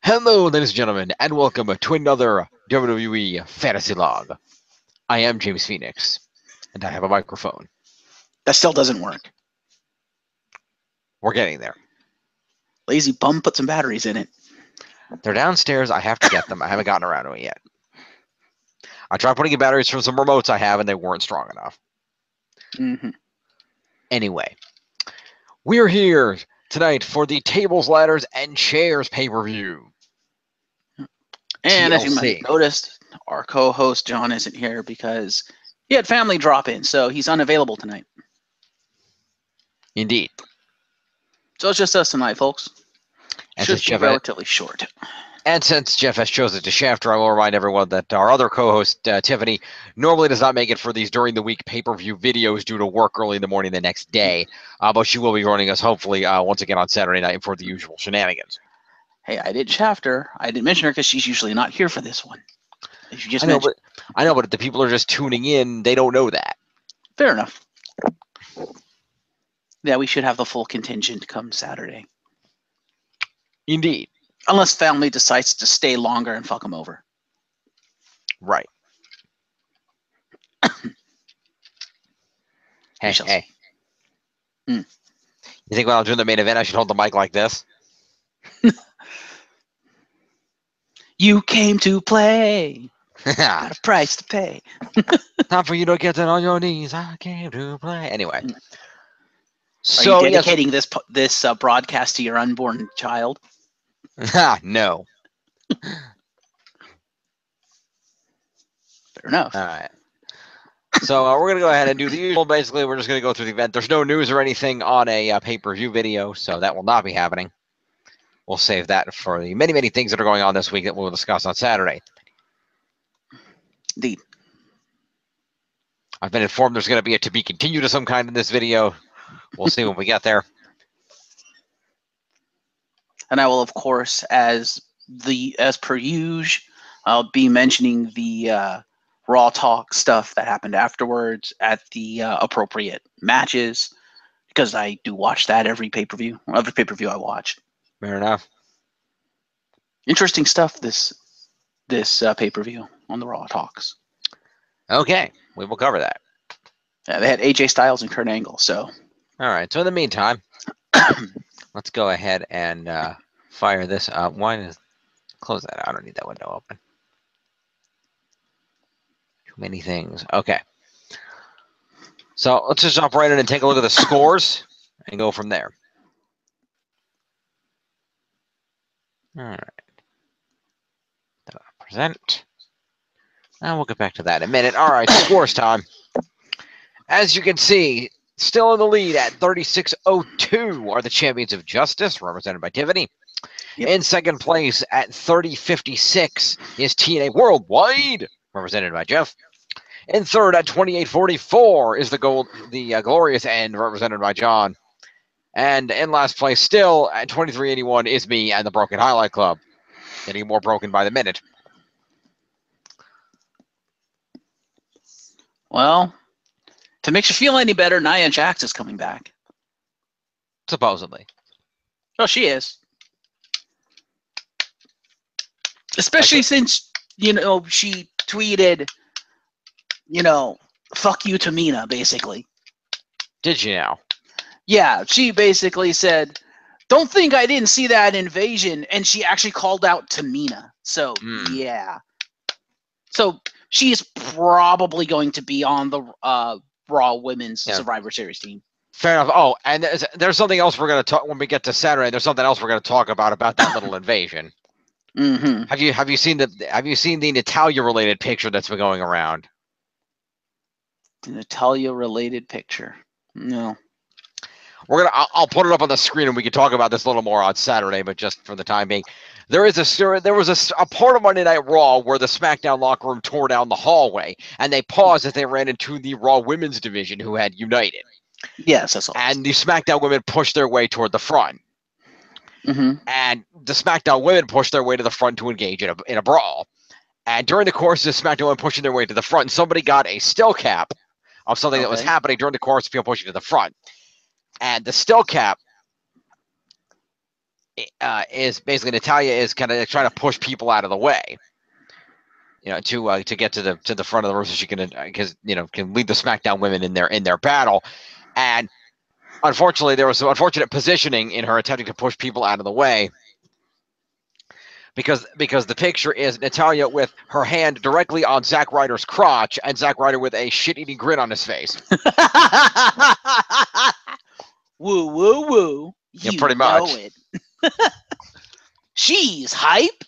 Hello, ladies and gentlemen, and welcome to another WWE Fantasy Log. I am James Phoenix, and I have a microphone. That still doesn't work. We're getting there. Lazy bum put some batteries in it. They're downstairs. I have to get them. I haven't gotten around to it yet. I tried putting in batteries from some remotes I have, and they weren't strong enough. Mm-hmm. Anyway, we're here tonight for the Tables, Ladders, and Chairs pay-per-view. And as you might TLC. have noticed, our co-host John isn't here because he had family drop in, so he's unavailable tonight. Indeed. So it's just us tonight, folks. And Should since be Jeff relatively short. And since Jeff has chosen to shafter, I will remind everyone that our other co-host, Tiffany, normally does not make it for these during the week pay-per-view videos due to work early in the morning the next day. But she will be joining us, hopefully, once again on Saturday night for the usual shenanigans. Hey, I didn't shaft her. I didn't mention her because she's usually not here for this one. As you just I know, mentioned. but if the people are just tuning in, they don't know that. Fair enough. Yeah, we should have the full contingent come Saturday. Indeed. Unless family decides to stay longer and fuck them over. Right. Hey. You think when I'm doing the main event, I should hold the mic like this? You came to play. Got a price to pay. Time for you to get down on your knees. I came to play. Anyway. So, are you dedicating this broadcast to your unborn child? No. Fair enough. All right. So we're going to go ahead and do the usual. Basically, we're just going to go through the event. There's no news or anything on a pay-per-view video, so that will not be happening. We'll save that for the many, many things that are going on this week that we'll discuss on Saturday. Indeed. I've been informed there's going to be a to be continued of some kind in this video. We'll see when we get there. And I will, of course, as per usual, I'll be mentioning the Raw Talk stuff that happened afterwards at the appropriate matches, because I do watch that every pay-per-view I watch. Fair enough. Interesting stuff this pay-per-view on the Raw Talks. Okay, we will cover that. Yeah, they had AJ Styles and Kurt Angle, so. All right, so in the meantime, let's go ahead and fire this up. Why is close that out? I don't need that window open. Too many things. Okay. So let's just jump right in and take a look at the scores and go from there. All right. Present. And we'll get back to that in a minute. All right, scores time. As you can see, still in the lead at 36-02 are the Champions of Justice, represented by Tiffany. Yep. In second place at 30-56 is TNA Worldwide, represented by Jeff. In third at 28-44 is the Glorious End, represented by John. And in last place still at 23-81 is me and the Broken Highlight Club. Getting more broken by the minute. Well, to make you feel any better, Nia Jax is coming back. Supposedly. Oh, she is. Especially since, she tweeted, fuck you to Mina, basically. Did she now? Yeah, she basically said, don't think I didn't see that invasion, and she actually called out Tamina. So, yeah. So, she's probably going to be on the Raw Women's Survivor Series team. Fair enough. Oh, and there's something else we're going to talk when we get to Saturday. There's something else we're going to talk about that little invasion. Mm-hmm. Have you seen the Natalia related picture that's been going around? The Natalia related picture? No. I'll put it up on the screen and we can talk about this a little more on Saturday, but just for the time being, there was a part of Monday Night Raw where the SmackDown locker room tore down the hallway and they paused as they ran into the Raw Women's division who had united. Yes, that's all. And the SmackDown women pushed their way toward the front. Mm-hmm. And the SmackDown women pushed their way to the front to engage in a brawl. And during the course of the SmackDown women pushing their way to the front, somebody got a still cap of something that was happening during the course of people pushing to the front. And the still cap is basically Natalya is kind of trying to push people out of the way. To get to the front of the room so she can because can lead the SmackDown women in their battle, and unfortunately there was some unfortunate positioning in her attempting to push people out of the way because the picture is Natalya with her hand directly on Zack Ryder's crotch and Zack Ryder with a shit-eating grin on his face. Woo woo woo! Yeah, pretty much. Know it. She's hype.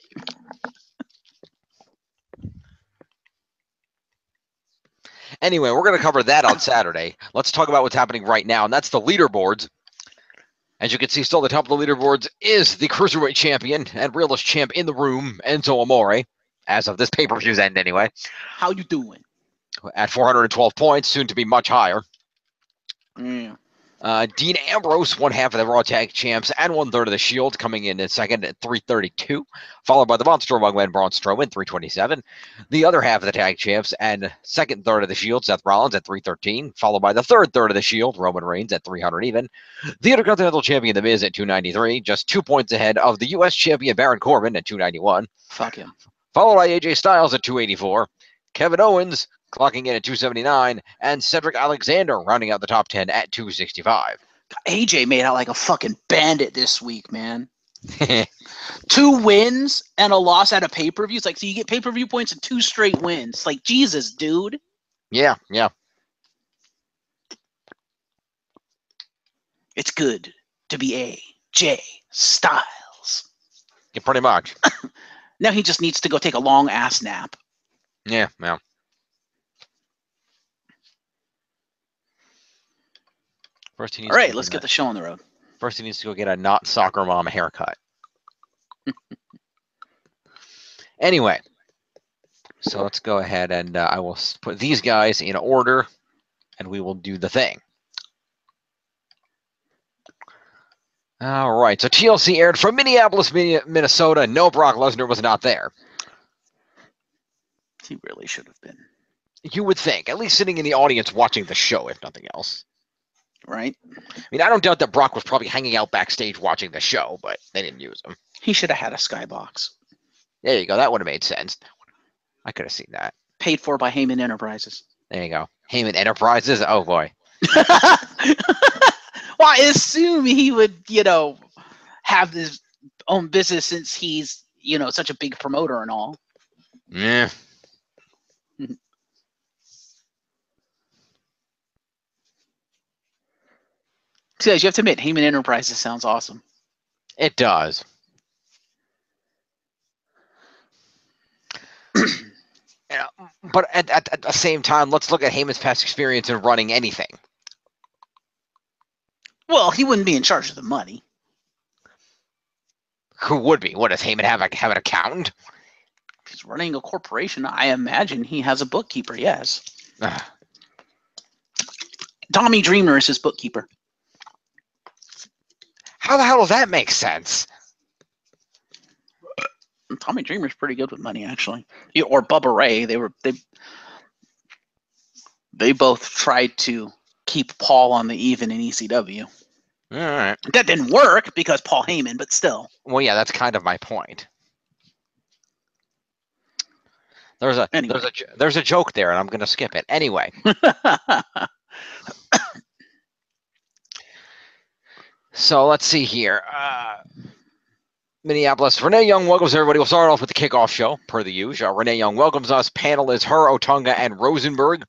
Anyway, we're going to cover that on Saturday. Let's talk about what's happening right now, and that's the leaderboards. As you can see, still at the top of the leaderboards is the Cruiserweight Champion and realest champ in the room, Enzo Amore, as of this pay-per-view's end anyway. How you doing? At 412 points, soon to be much higher. Yeah. Dean Ambrose, one half of the Raw Tag Champs and 1/3 of the Shield, coming in second at 332, followed by the Monster Among Men, Braun Strowman, 327. The other half of the Tag Champs and second third of the Shield, Seth Rollins at 313, followed by the third third of the Shield, Roman Reigns at 300 even. The Intercontinental Champion, The Miz, at 293, just 2 points ahead of the U.S. Champion, Baron Corbin, at 291. Fuck him. Followed by AJ Styles at 284. Kevin Owens clocking in at 279, and Cedric Alexander rounding out the top 10 at 265. AJ made out like a fucking bandit this week, man. 2 wins and a loss at a pay-per-view. It's like, so you get pay-per-view points and 2 straight wins. Like, Jesus, dude. Yeah. It's good to be AJ Styles. Yeah, pretty much. Now he just needs to go take a long ass nap. Yeah. First, all right, let's get the show on the road. First, he needs to go get a not soccer mom haircut. Anyway, so let's go ahead and I will put these guys in order, and we will do the thing. All right, so TLC aired from Minneapolis, Minnesota. No, Brock Lesnar was not there. He really should have been. You would think, at least sitting in the audience watching the show, if nothing else. Right? I mean, I don't doubt that Brock was probably hanging out backstage watching the show, but they didn't use him. He should have had a skybox. There you go. That would have made sense. I could have seen that. Paid for by Heyman Enterprises. There you go. Heyman Enterprises? Oh, boy. Well, I assume he would, have his own business since he's, such a big promoter and all. Yeah. So, you have to admit, Heyman Enterprises sounds awesome. It does. But at the same time, let's look at Heyman's past experience in running anything. Well, he wouldn't be in charge of the money. Who would be? What, does Heyman have an accountant? He's running a corporation. I imagine he has a bookkeeper, yes. Tommy Dreamer is his bookkeeper. How the hell does that make sense? Tommy Dreamer's pretty good with money, actually. Or Bubba Ray. They both tried to keep Paul on the even in ECW. All right. That didn't work because Paul Heyman, but still. Well, yeah, that's kind of my point. There's a joke there, and I'm going to skip it anyway. So let's see here. Minneapolis. Renee Young welcomes everybody. We'll start off with the kickoff show, per the usual. Renee Young welcomes us. Panel is her, Otunga, and Rosenberg.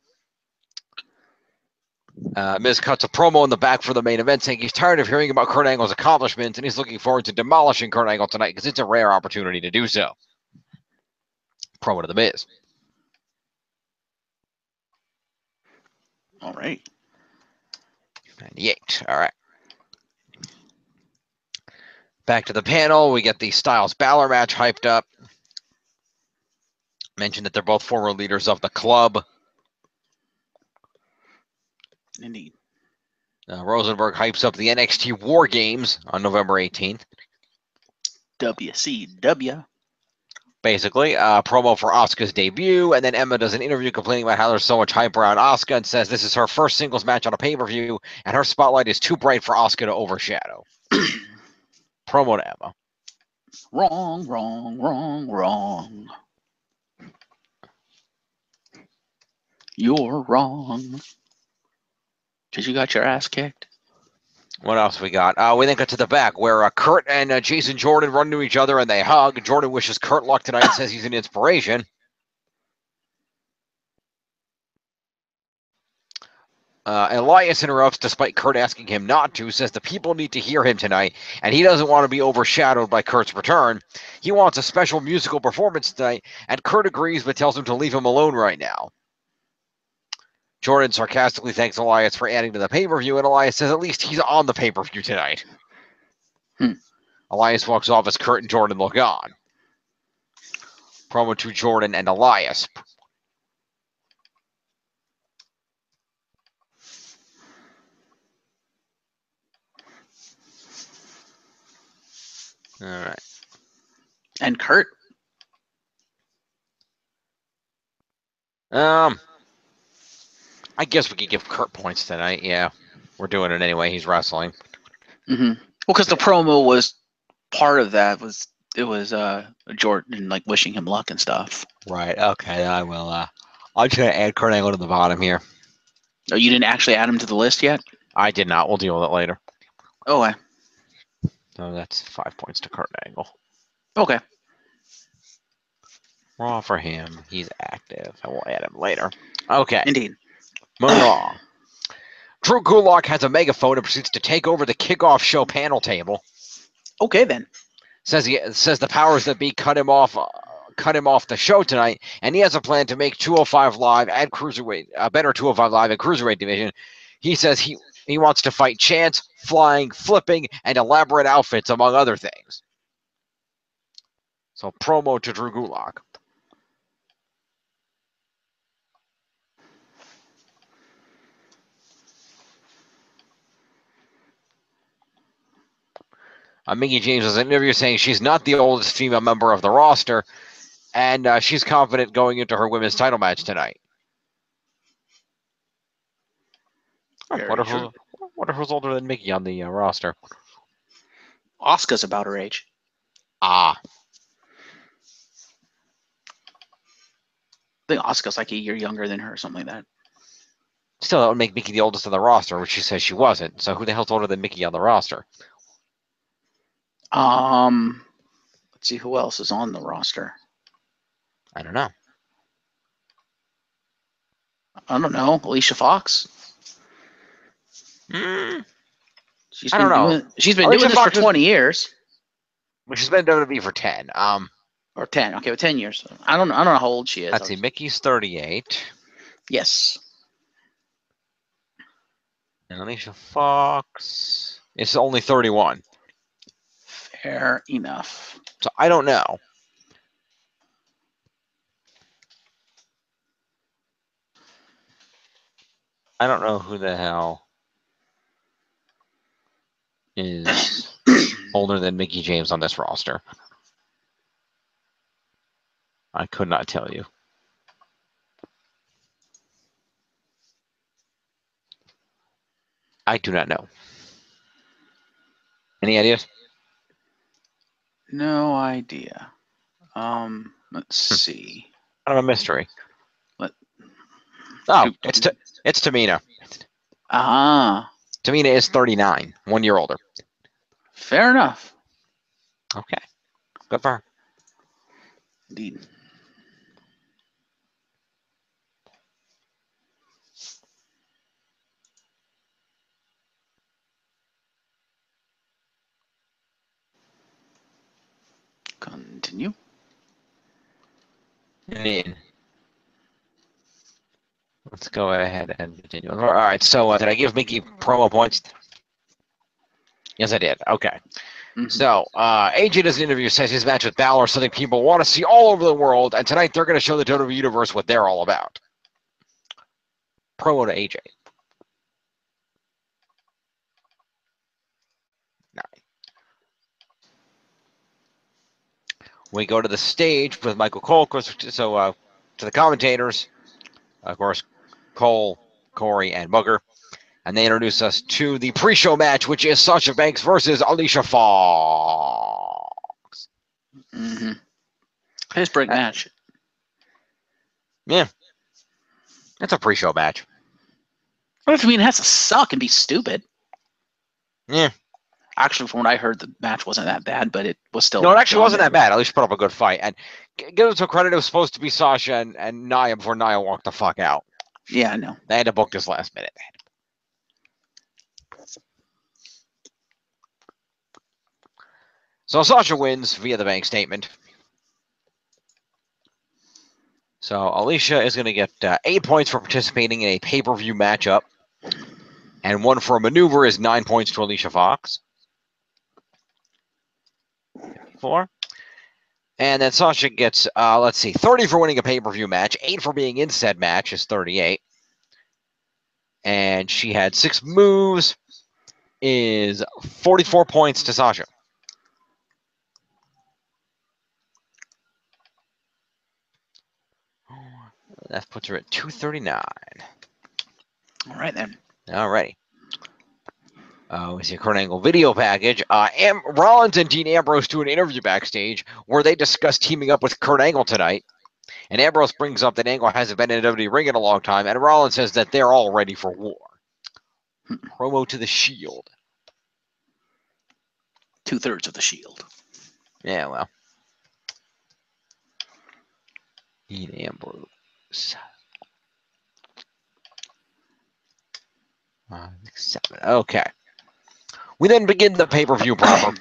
Miz cuts a promo in the back for the main event, saying he's tired of hearing about Kurt Angle's accomplishments, and he's looking forward to demolishing Kurt Angle tonight because it's a rare opportunity to do so. Promo to the Miz. All right. 98. All right. Back to the panel. We get the Styles Balor match hyped up. Mentioned that they're both former leaders of the club. Indeed. Rosenberg hypes up the NXT War Games on November 18th. WCW. Basically, promo for Asuka's debut, and then Emma does an interview complaining about how there's so much hype around Asuka and says this is her first singles match on a pay-per-view, and her spotlight is too bright for Asuka to overshadow. Promo to Emma. Wrong, wrong, wrong, wrong. You're wrong. Because you got your ass kicked. What else we got? We then got to the back where Kurt and Jason Jordan run to each other and they hug. Jordan wishes Kurt luck tonight and says he's an inspiration. Elias interrupts despite Kurt asking him not to, says the people need to hear him tonight, and he doesn't want to be overshadowed by Kurt's return. He wants a special musical performance tonight, and Kurt agrees but tells him to leave him alone right now. Jordan sarcastically thanks Elias for adding to the pay-per-view, and Elias says at least he's on the pay-per-view tonight. Elias walks off as Kurt and Jordan look on. Promo to Jordan and Elias. All right. And Kurt? I guess we could give Kurt points tonight. Yeah, we're doing it anyway. He's wrestling. Mm-hmm. Well, because the promo was part of that. It was Jordan like wishing him luck and stuff. Right. Okay. I will. I'm just gonna add Kurt Angle to the bottom here. Oh, you didn't actually add him to the list yet? I did not. We'll deal with it later. Okay. So that's 5 points to Kurt Angle. Okay. Raw for him. He's active. I will add him later. Okay. Indeed. Moving along. Drew Gulak has a megaphone and proceeds to take over the kickoff show panel table. Okay then. Says the powers that be cut him off the show tonight, and he has a plan to make 205 Live and Cruiserweight a better 205 Live and Cruiserweight division. He says he wants to fight Chance, flying, flipping, and elaborate outfits, among other things. So promo to Drew Gulak. Mickie James was in an interview saying she's not the oldest female member of the roster, and she's confident going into her women's title match tonight. Wonder who's older than Mickie on the roster. Asuka's about her age. Ah. I think Asuka's like a year younger than her or something like that. Still, that would make Mickie the oldest on the roster, which she says she wasn't. So who the hell's older than Mickie on the roster? Let's see who else is on the roster. I don't know. Alicia Fox. I don't know. She's been doing this for 20 years. Well, she's been in WWE for 10. Or 10. Okay, 10 years. I don't know how old she is. Let's see. Mickey's 38. Yes. And Alicia Fox is only 31. Fair enough. So I don't know. I don't know who the hell is older than Mickie James on this roster. I could not tell you. I do not know. Any ideas? No idea. Let's see. Kind of a mystery. It's Tamina. Ah. Tamina is 39, 1 year older. Fair enough. Okay. Good for her. Indeed. Continue. Let's go ahead and continue. All right. So did I give Mickie promo points? Yes, I did. Okay. Mm-hmm. So AJ does an interview, says his match with Balor is something people want to see all over the world, and tonight they're going to show the WWE Universe what they're all about. Promo to AJ. We go to the stage with Michael Cole, so to the commentators, of course, Cole, Corey, and Booker. And they introduce us to the pre-show match, which is Sasha Banks versus Alicia Fox. Mm-hmm. Piss break match. Yeah. It's a pre-show match. I mean, it has to suck and be stupid. Yeah. Actually, from what I heard, the match wasn't that bad, but it was still. No, it actually wasn't that bad. Alicia put up a good fight. And give them some credit, it was supposed to be Sasha and Nia before Nia walked the fuck out. Yeah, I know. They had to book this last minute. So Sasha wins via the bank statement. So Alicia is going to get 8 points for participating in a pay-per-view matchup. And 1 for a maneuver is 9 points to Alicia Fox. 4. And then Sasha gets, 30 for winning a pay-per-view match. 8 for being in said match is 38. And she had 6 moves, is 44 points to Sasha. That puts her at 239. All right, then. All righty. We see a Kurt Angle video package. Rollins and Dean Ambrose do an interview backstage where they discuss teaming up with Kurt Angle tonight. And Ambrose brings up that Angle hasn't been in a WWE ring in a long time. And Rollins says that they're all ready for war. Promo to the Shield. 2/3 of the Shield. Yeah, well. Dean Ambrose. 5, 6, 7. Okay. We then begin the pay-per-view proper.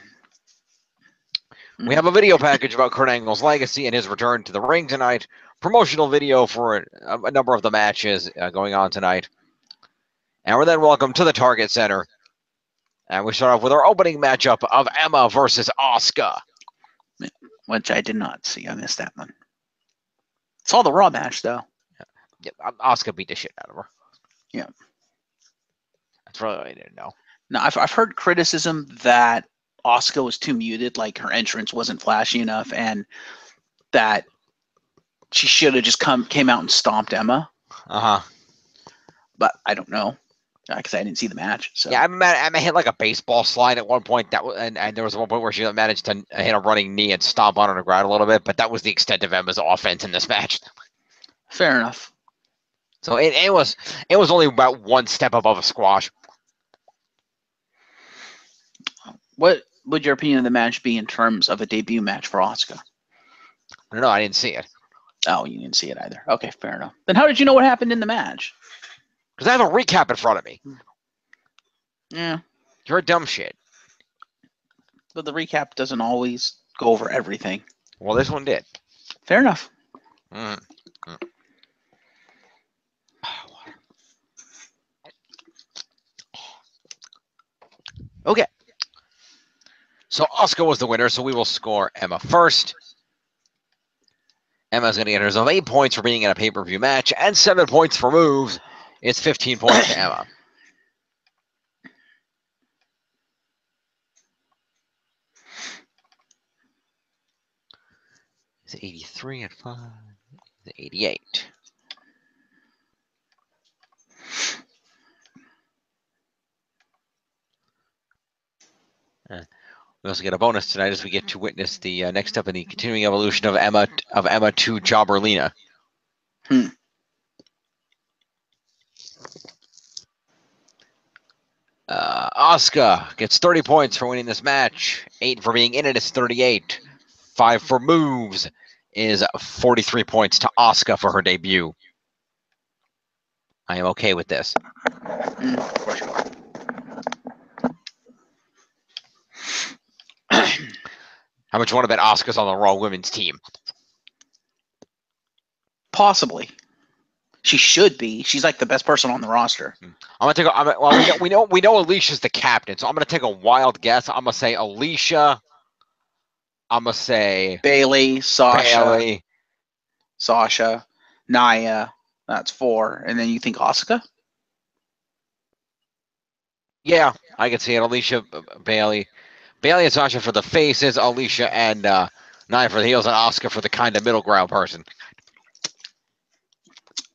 We have a video package about Kurt Angle's legacy and his return to the ring tonight. Promotional video for a number of the matches going on tonight. And we're then welcomed to the Target Center. And we start off with our opening matchup of Emma versus Asuka. Which I did not see. I missed that one. Saw the Raw match, though. Yeah, Asuka beat the shit out of her. Yeah. That's really what I didn't know. Now, I've heard criticism that Asuka was too muted, like her entrance wasn't flashy enough, and that she should have just came out and stomped Emma. Uh-huh. But I don't know, because I didn't see the match. So. Yeah, Emma hit like a baseball slide at one point. And there was one point where she managed to hit a running knee and stomp on the ground a little bit, but that was the extent of Emma's offense in this match. Fair enough. So it was only about one step above a squash. What would your opinion of the match be in terms of a debut match for Asuka? No, I didn't see it. Oh, you didn't see it either. Okay, fair enough. Then how did you know what happened in the match? Because I have a recap in front of me. Yeah. You're a dumb shit. But the recap doesn't always go over everything. Well, this one did. Fair enough. Okay. So Asuka was the winner, so we will score Emma first. Emma's going to get herself 8 points for being in a pay-per-view match and 7 points for moves. It's 15 points to Emma. Is it 83 at 5? Is it 88? We also get a bonus tonight as we get to witness the next step in the continuing evolution of Emma to Jobberlina. Asuka gets 30 points for winning this match. 8 for being in it is 38. 5 for moves is 43 points to Asuka for her debut. I am okay with this. For sure. How much you want to bet Asuka's on the Raw women's team? Possibly. She should be. She's like the best person on the roster. I'm gonna take. We know Alicia's the captain, so I'm gonna take a wild guess. I'm gonna say Alicia. I'm gonna say Bailey, Bailey. Sasha, Nia. That's 4, and then you think Asuka? Yeah, I can see it. Alicia, Bailey and Sasha for the faces. Alicia and Nia for the heels, and Asuka for the kind of middle ground person.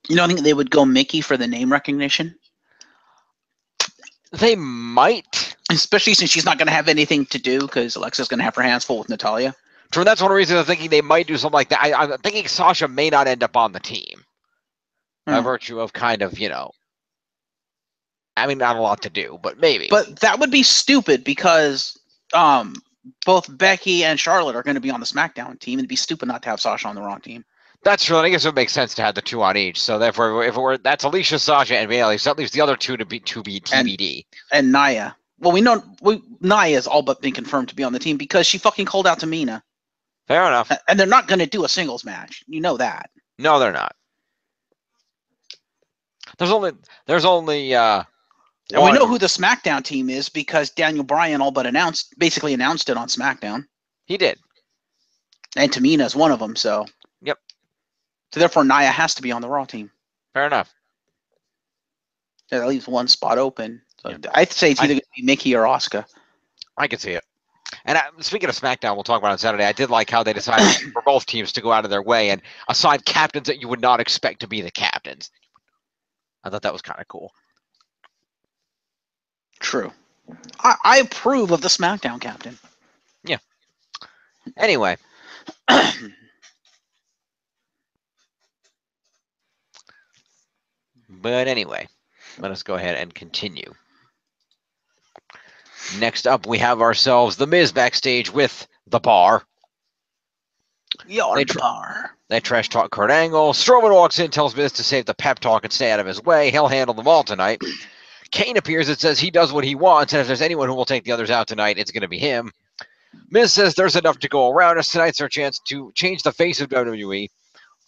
You don't think they would go Mickey for the name recognition? They might. Especially since she's not going to have anything to do because Alexa's going to have her hands full with Natalia. True, that's one reason I'm thinking they might do something like that. I'm thinking Sasha may not end up on the team by virtue of kind of, I mean, not a lot to do, but maybe. But that would be stupid because both Becky and Charlotte are going to be on the SmackDown team. It'd be stupid not to have Sasha on the Raw team. That's true. I guess it would make sense to have the two on each. So therefore, if it were that's Alicia, Sasha, and Bayley, so that leaves the other two to be TBD. And Nia. Well, we know Nia's all but been confirmed to be on the team because she fucking called out Tamina. Fair enough. And they're not going to do a singles match. You know that. No, they're not. There's only. And we know who the SmackDown team is because Daniel Bryan all but basically announced it on SmackDown. He did. And Tamina is one of them. So. Yep. So therefore, Nia has to be on the Raw team. Fair enough. That leaves one spot open. So I'd say it's either going to be Mickey or Asuka. I can see it. And speaking of SmackDown, we'll talk about it on Saturday. I did like how they decided for both teams to go out of their way and assign captains that you would not expect to be the captains. I thought that was kind of cool. True. I approve of the SmackDown captain. Yeah. Anyway. But anyway, let us go ahead and continue. Next up, we have ourselves The Miz backstage with The Bar. Bar. They trash talk Kurt Angle. Strowman walks in, tells Miz to save the pep talk and stay out of his way. He'll handle them all tonight. Kane appears and says he does what he wants, and if there's anyone who will take the others out tonight, it's going to be him. Miz says there's enough to go around, as tonight's their chance to change the face of WWE.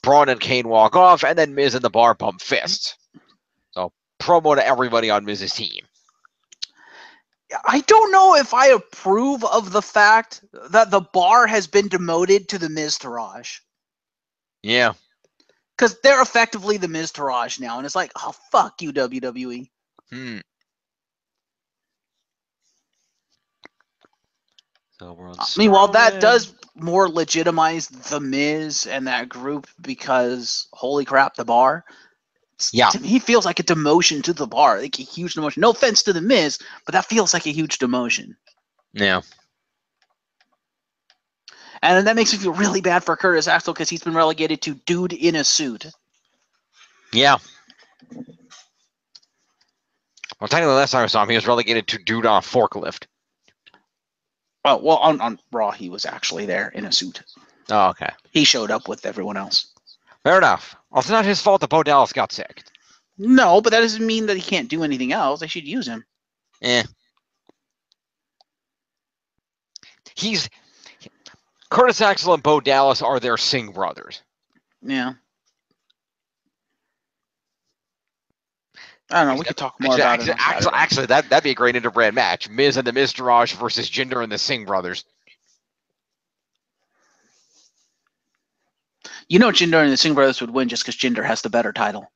Braun and Kane walk off, and then Miz and The Bar bump fists. So, promo to everybody on Miz's team. I don't know if I approve of the fact that The Bar has been demoted to the Miztourage. Yeah. Because they're effectively the Miztourage now, and it's like, oh, fuck you, WWE. So meanwhile, that does more legitimize The Miz and that group because, holy crap, The Bar. Yeah. To me, he feels like a demotion to The Bar. Like a huge demotion. No offense to The Miz, but that feels like a huge demotion. Yeah. And that makes me feel really bad for Curtis Axel because he's been relegated to dude in a suit. Yeah. Well, technically, last time I saw him, he was relegated to dude on a forklift. Oh, well, on Raw, he was actually there in a suit. Oh, okay. He showed up with everyone else. Fair enough. Well, it's not his fault that Bo Dallas got sick. No, but that doesn't mean that he can't do anything else. They should use him. Curtis Axel and Bo Dallas are their Singh brothers. Yeah. I don't know. We could talk more about it. Actually, that'd be a great interbrand match. Miz and the Miztourage versus Jinder and the Singh brothers. You know Jinder and the Singh brothers would win just because Jinder has the better title.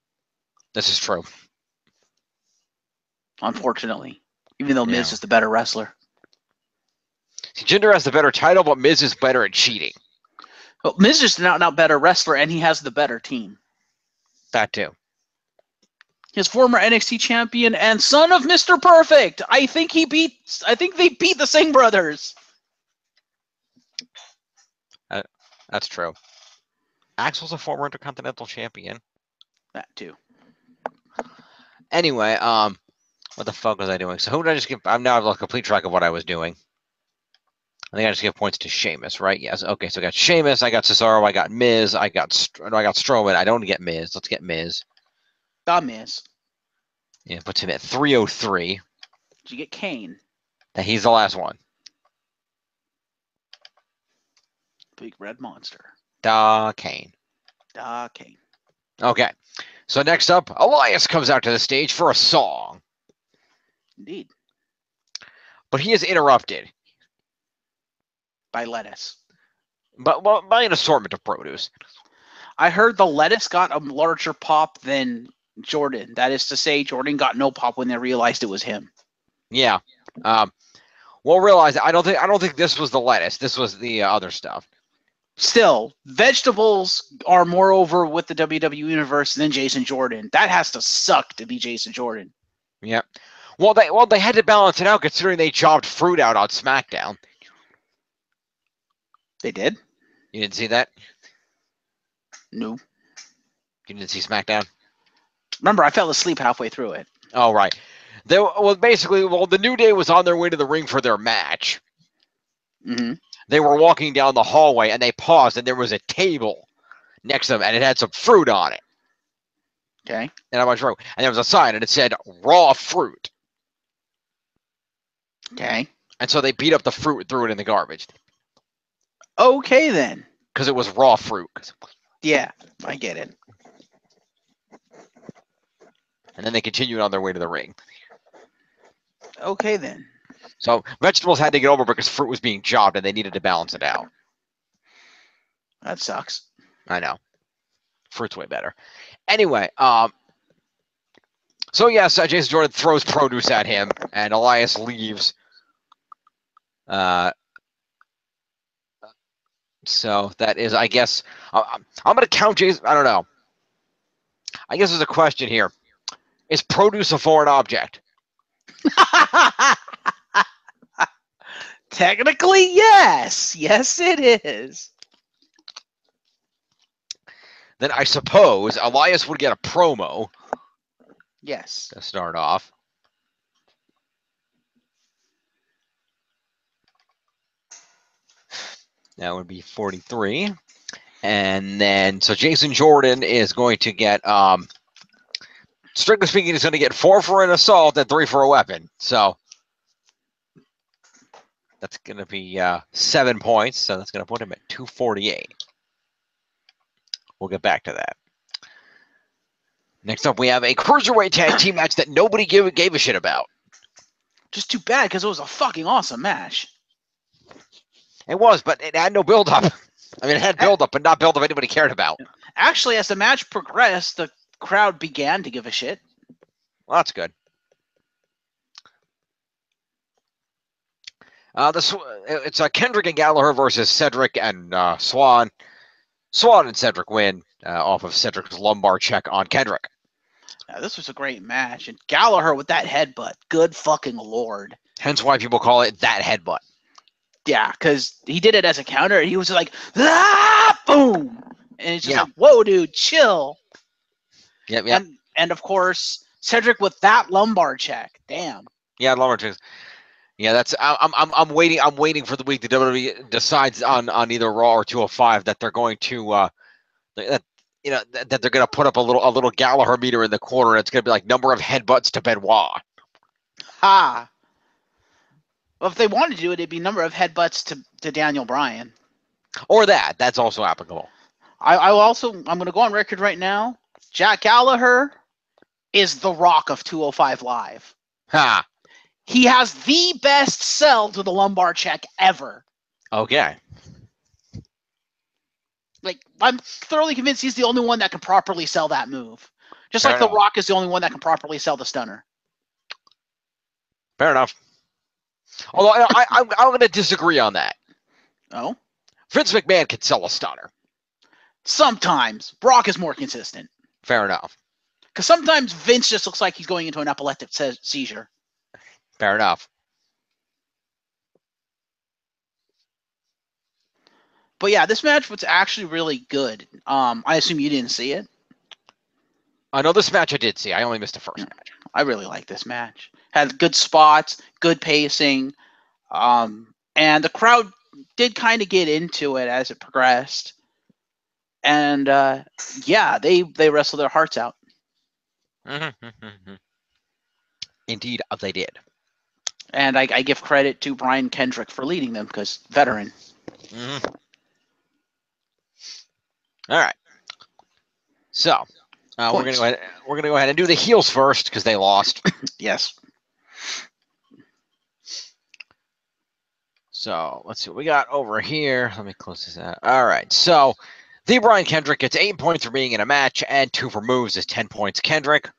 This is true. Unfortunately. Even though Miz is the better wrestler. See, Jinder has the better title, but Miz is better at cheating. Well, Miz is not better wrestler, and he has the better team. That too. His former NXT champion and son of Mr. Perfect. I think they beat the Singh brothers. That's true. Axel's a former Intercontinental champion. That too. Anyway, what the fuck was I doing? So who did I just give? I've lost complete track of what I was doing. I think I just give points to Sheamus, right? Yes. Okay, so I got Sheamus, I got Cesaro, I got Miz, I got Strowman. I don't get Miz. Let's get Miz. Got Miz. Yeah, puts him at 303. Did you get Kane? He's the last one. Big red monster. Kane. Kane. Okay. So next up, Elias comes out to the stage for a song. Indeed. But he is interrupted. By lettuce. But by an assortment of produce. I heard the lettuce got a larger pop than Jordan. That is to say, Jordan got no pop when they realized it was him. Yeah. Well, realize I don't think this was the lettuce. This was the other stuff. Still, vegetables are more over with the WWE universe than Jason Jordan. That has to suck to be Jason Jordan. Yeah. Well, they had to balance it out considering they jobbed Fruit out on SmackDown. They did? You didn't see that? No. You didn't see SmackDown? Remember, I fell asleep halfway through it. Oh, right. The New Day was on their way to the ring for their match. Mm-hmm. They were walking down the hallway, and they paused, and there was a table next to them, and it had some fruit on it. Okay. And I was wrong. And there was a sign, and it said raw fruit. Okay. And so they beat up the fruit and threw it in the garbage. Okay, then. Because it was raw fruit. Yeah, I get it. And then they continued on their way to the ring. Okay, then. So vegetables had to get over because fruit was being jobbed, and they needed to balance it out. That sucks. I know. Fruit's way better. Anyway, so yes, Jason Jordan throws produce at him, and Elias leaves. So that is, I guess, I'm going to count Jason. I don't know. I guess there's a question here. Is produce a foreign object? Technically, yes. Yes, it is. Then I suppose Elias would get a promo. Yes. To start off. That would be 43. And then, so Jason Jordan is going to get, strictly speaking, he's going to get 4 for an assault and 3 for a weapon. So that's going to be 7 points. So that's going to put him at 248. We'll get back to that. Next up, we have a cruiserweight tag team match that nobody gave a shit about. Just too bad because it was a fucking awesome match. It was, but it had no build-up. I mean, it had build-up, but not build-up anybody cared about. Actually, as the match progressed, the crowd began to give a shit. Well, that's good. It's Kendrick and Gallagher versus Cedric and Swan. Swan and Cedric win off of Cedric's lumbar check on Kendrick. Yeah, this was a great match. And Gallagher with that headbutt. Good fucking lord. Hence why people call it that headbutt. Yeah, because he did it as a counter. And he was like, ah, boom. And it's just like, whoa, dude, chill. Yep. And of course, Cedric with that lumbar check. Damn. Yeah, lumbar checks. Yeah, that's. I'm waiting. I'm waiting for the week the WWE decides on either Raw or 205 that they're going to that they're going to put up a little Gallagher meter in the corner. And it's going to be like number of headbutts to Benoit. Ha. Well, if they wanted to do it, it'd be number of headbutts to Daniel Bryan. Or that's also applicable. I'm going to go on record right now. Jack Gallagher is the Rock of 205 Live. Ha. He has the best sell to the lumbar check ever. Okay. Like, I'm thoroughly convinced he's the only one that can properly sell that move. Just like The Rock is the only one that can properly sell the stunner. Fair enough. Although I'm going to disagree on that. Oh? Vince McMahon can sell a stunner. Sometimes. Brock is more consistent. Fair enough. Because sometimes Vince just looks like he's going into an epileptic seizure. Fair enough. But yeah, this match was actually really good. I assume you didn't see it? I know this match I did see. I only missed the first match. I really like this match. Had good spots, good pacing, and the crowd did kind of get into it as it progressed. And yeah, they wrestled their hearts out. Indeed, they did. And I give credit to Brian Kendrick for leading them because veteran. Mm-hmm. All right. So we're gonna go ahead and do the heels first because they lost. Yes. So let's see what we got over here. Let me close this out. All right. So the Brian Kendrick gets 8 points for being in a match, and 2 for moves is 10 points. Kendrick.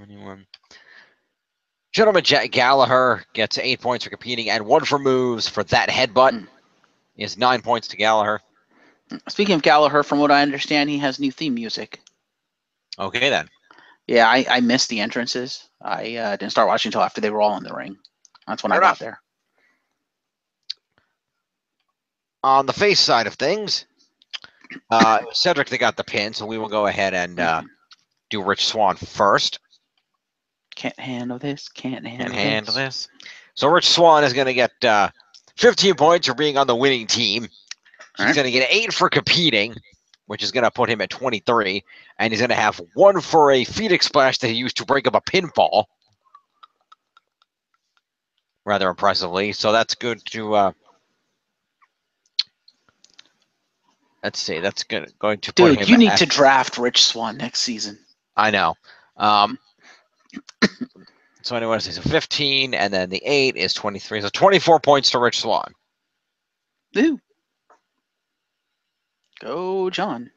Anyone? Gentleman Jack Gallagher gets 8 points for competing and 1 for moves for that headbutt. Is 9 points to Gallagher. Speaking of Gallagher, from what I understand, he has new theme music. Okay, then. Yeah, I missed the entrances. I didn't start watching until after they were all in the ring. That's when Fair I got enough. there. On the face side of things, it was Cedric that got the pin, so we will go ahead and do Rich Swann first. Can't handle this. Can't handle, Can't handle this. So Rich Swann is going to get 15 points for being on the winning team. He's Alright. going to get 8 for competing, which is going to put him at 23. And he's going to have 1 for a Phoenix Splash that he used to break up a pinfall. Rather impressively. So that's good to... let's see. That's going to put Dude, him you need at... to draft Rich Swann next season. I know. So anyway, so 15, and then the 8 is 23. So 24 points to Rich Swann. Ooh. Go, John.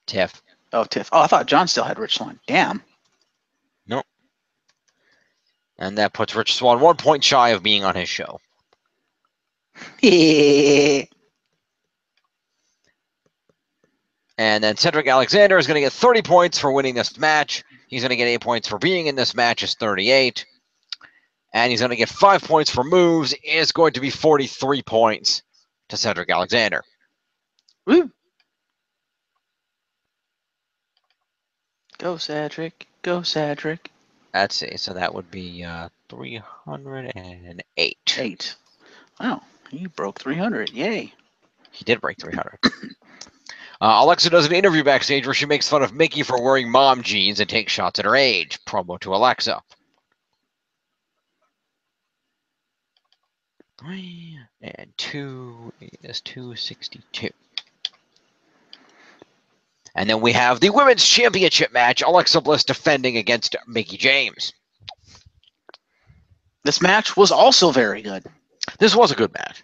Tiff. Oh, Tiff. Oh, I thought John still had Rich Swann. Damn. Nope. And that puts Rich Swann 1 point shy of being on his show. And then Cedric Alexander is going to get 30 points for winning this match. He's going to get 8 points for being in this match, is 38. And he's going to get 5 points for moves, is going to be 43 points to Cedric Alexander. Woo. Go, Cedric. Go, Cedric. Let's see. So that would be 308. 8. Wow. You broke 300. Yay. He did break 300. Alexa does an interview backstage where she makes fun of Mickey for wearing mom jeans and takes shots at her age. Promo to Alexa. 3 and 2 is 262. And then we have the Women's Championship match. Alexa Bliss defending against Mickie James. This match was also very good. This was a good match.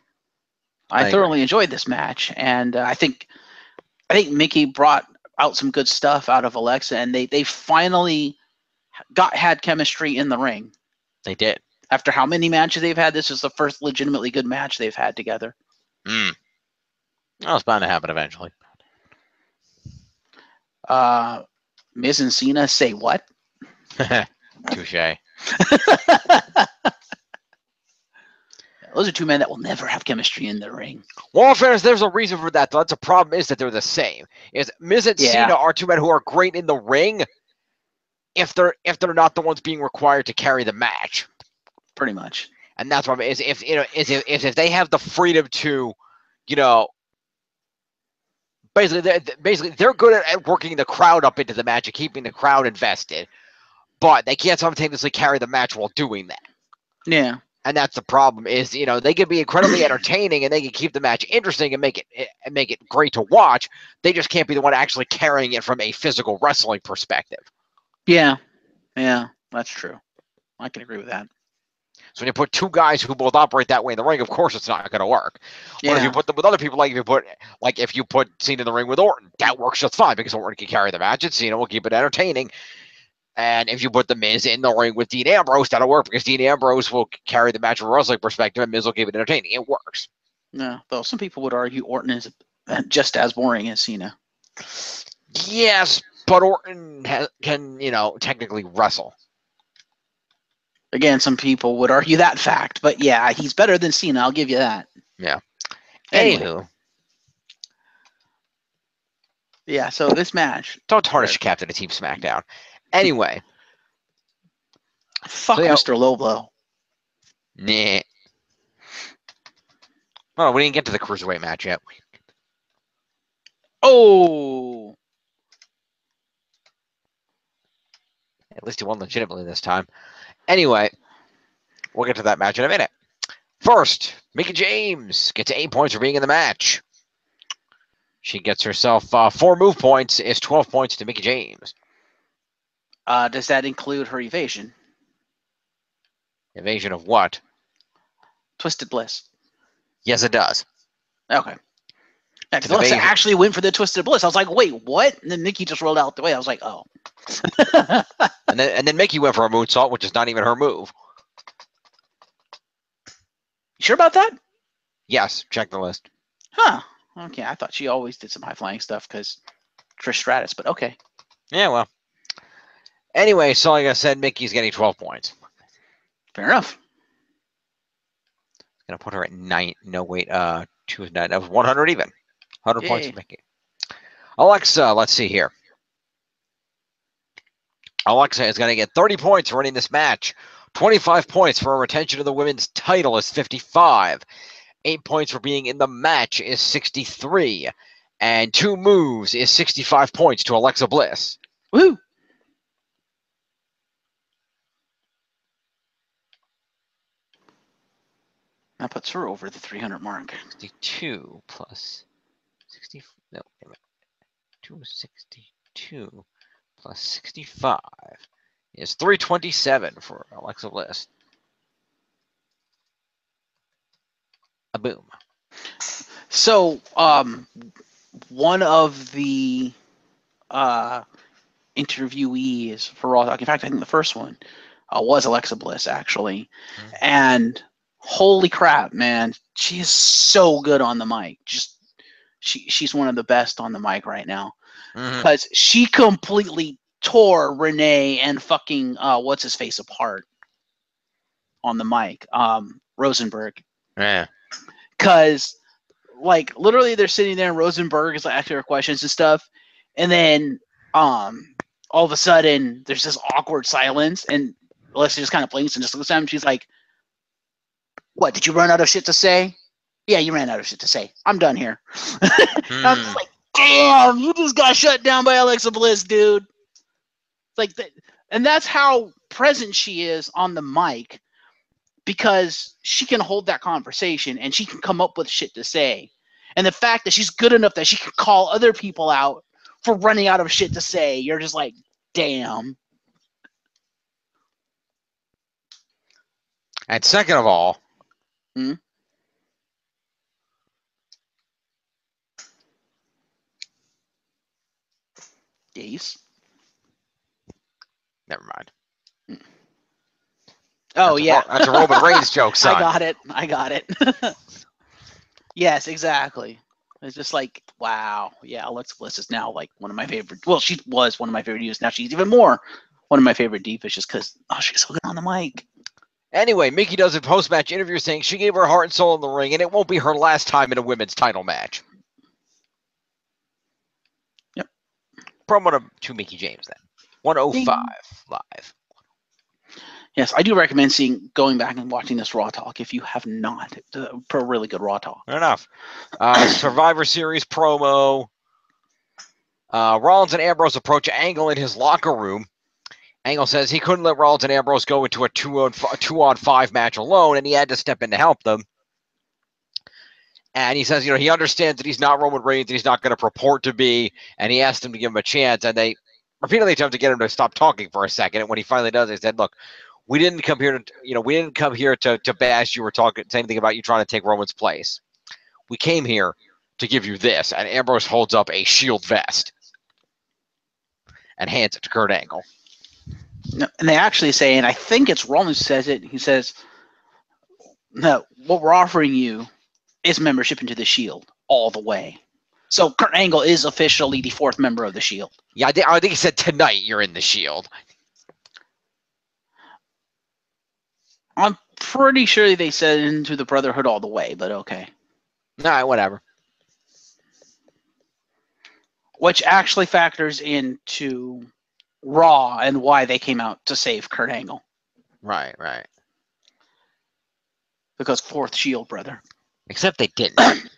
I thoroughly enjoyed this match, and I think Mickie brought out some good stuff out of Alexa, and they finally had chemistry in the ring. They did. After how many matches they've had, this is the first legitimately good match they've had together. That was bound to happen eventually. Miz and Cena say what? Touche. Those are two men that will never have chemistry in the ring. Well, in fairness, there's a reason for that. That's a problem. Is that they're the same? Is Miz and Cena are two men who are great in the ring, if they're not the ones being required to carry the match. Pretty much. And that's what is if if they have the freedom to, basically they're good at working the crowd up into the match and keeping the crowd invested, but they can't simultaneously carry the match while doing that. Yeah. And that's the problem is, they can be incredibly entertaining and they can keep the match interesting and make it great to watch. They just can't be the one actually carrying it from a physical wrestling perspective. Yeah. Yeah, that's true. I can agree with that. So when you put two guys who both operate that way in the ring, of course it's not going to work. Yeah. But if you put them with other people, if you put Cena in the ring with Orton, that works just fine because Orton can carry the match and Cena will keep it entertaining. And if you put the Miz in the ring with Dean Ambrose, that'll work because Dean Ambrose will carry the match from a wrestling perspective and Miz will keep it entertaining. It works. Yeah, though some people would argue Orton is just as boring as Cena. Yes, but Orton can technically wrestle. Again, some people would argue that fact, but yeah, he's better than Cena. I'll give you that. Yeah. Anyway. Anywho. Yeah, so this match. Don't tarnish the captain of Team SmackDown. Anyway. Fuck Mr. Low Blow. Nah. Oh, we didn't get to the Cruiserweight match yet. Oh! At least he won legitimately this time. Anyway, we'll get to that match in a minute. First, Mickie James gets 8 points for being in the match. She gets herself 4 move points, is 12 points to Mickie James. Does that include her evasion? Evasion of what? Twisted Bliss. Yes, it does. Okay. Yeah, because Alexa actually went for the Twisted Bliss. I was like, wait, what? And then Mickie just rolled out the way. I was like, oh. and then Mickie went for a moonsault, which is not even her move. You sure about that? Yes, check the list. Huh. Okay, I thought she always did some high-flying stuff because Trish Stratus, but okay. Yeah, well. Anyway, so like I said, Mickey's getting 12 points. Fair enough. Gonna put her at 9. No, wait. 2 is 9. That was 100 even. 100 points Yay. for Mickey. Alexa, let's see here. Alexa is going to get 30 points for winning this match. 25 points for a retention of the women's title is 55. 8 points for being in the match is 63. And 2 moves is 65 points to Alexa Bliss. Woo! That puts her over the 300 mark. 62 plus 60. No, wait a minute. 262 plus 65 is 327 for Alexa Bliss. A boom. So, one of the interviewees for Raw Talk, in fact, I think the first one was Alexa Bliss, actually. Mhm. And holy crap, man, she is so good on the mic. Just she's one of the best on the mic right now, because she completely tore Renee and fucking what's his face apart on the mic, Rosenberg. Yeah. Because like literally they're sitting there and Rosenberg is like asking her questions and stuff, and then all of a sudden there's this awkward silence and Alexa just kind of blinks and just looks at him. She's like, "What, did you run out of shit to say?" "Yeah, you ran out of shit to say. I'm done here." I'm just like, damn, you just got shut down by Alexa Bliss, dude. Like that, and that's how present she is on the mic, because she can hold that conversation and she can come up with shit to say. And the fact that she's good enough that she can call other people out for running out of shit to say, you're just like, damn. And second of all, Yes. never mind. Oh, That's yeah. That's a Roman Reigns joke, son. I got it. Yes, exactly. It's just like, wow. Yeah, Alexa Bliss is now like one of my favorite. Well, she was one of my favorite divas. Now she's even more one of my favorite divas just because, oh, she's so good on the mic. Anyway, Mickey does a post-match interview saying she gave her heart and soul in the ring, and it won't be her last time in a women's title match. Yep. Promo to Mickey James then. 105 live. Yes, I do recommend going back and watching this Raw Talk if you have not. It's a really good Raw Talk. Fair enough. Survivor Series promo. Rollins and Ambrose approach Angle in his locker room. Angle says he couldn't let Rollins and Ambrose go into a 2-on-5 match alone, and he had to step in to help them. And he says, he understands that he's not Roman Reigns, and he's not going to purport to be, and he asked him to give him a chance, and they repeatedly attempt to get him to stop talking for a second. And when he finally does, they said, "Look, we didn't come here to bash you or say anything about you trying to take Roman's place. We came here to give you this." And Ambrose holds up a Shield vest and hands it to Kurt Angle. And they actually say, and I think it's Rollins who says it, he says, "No, what we're offering you is membership into the Shield all the way." So Kurt Angle is officially the 4th member of the Shield. Yeah, I think he said tonight you're in the Shield. I'm pretty sure they said into the Brotherhood all the way, but okay. All right, whatever. Which actually factors into Raw and why they came out to save Kurt Angle. Right. Because 4th Shield, brother. Except they didn't.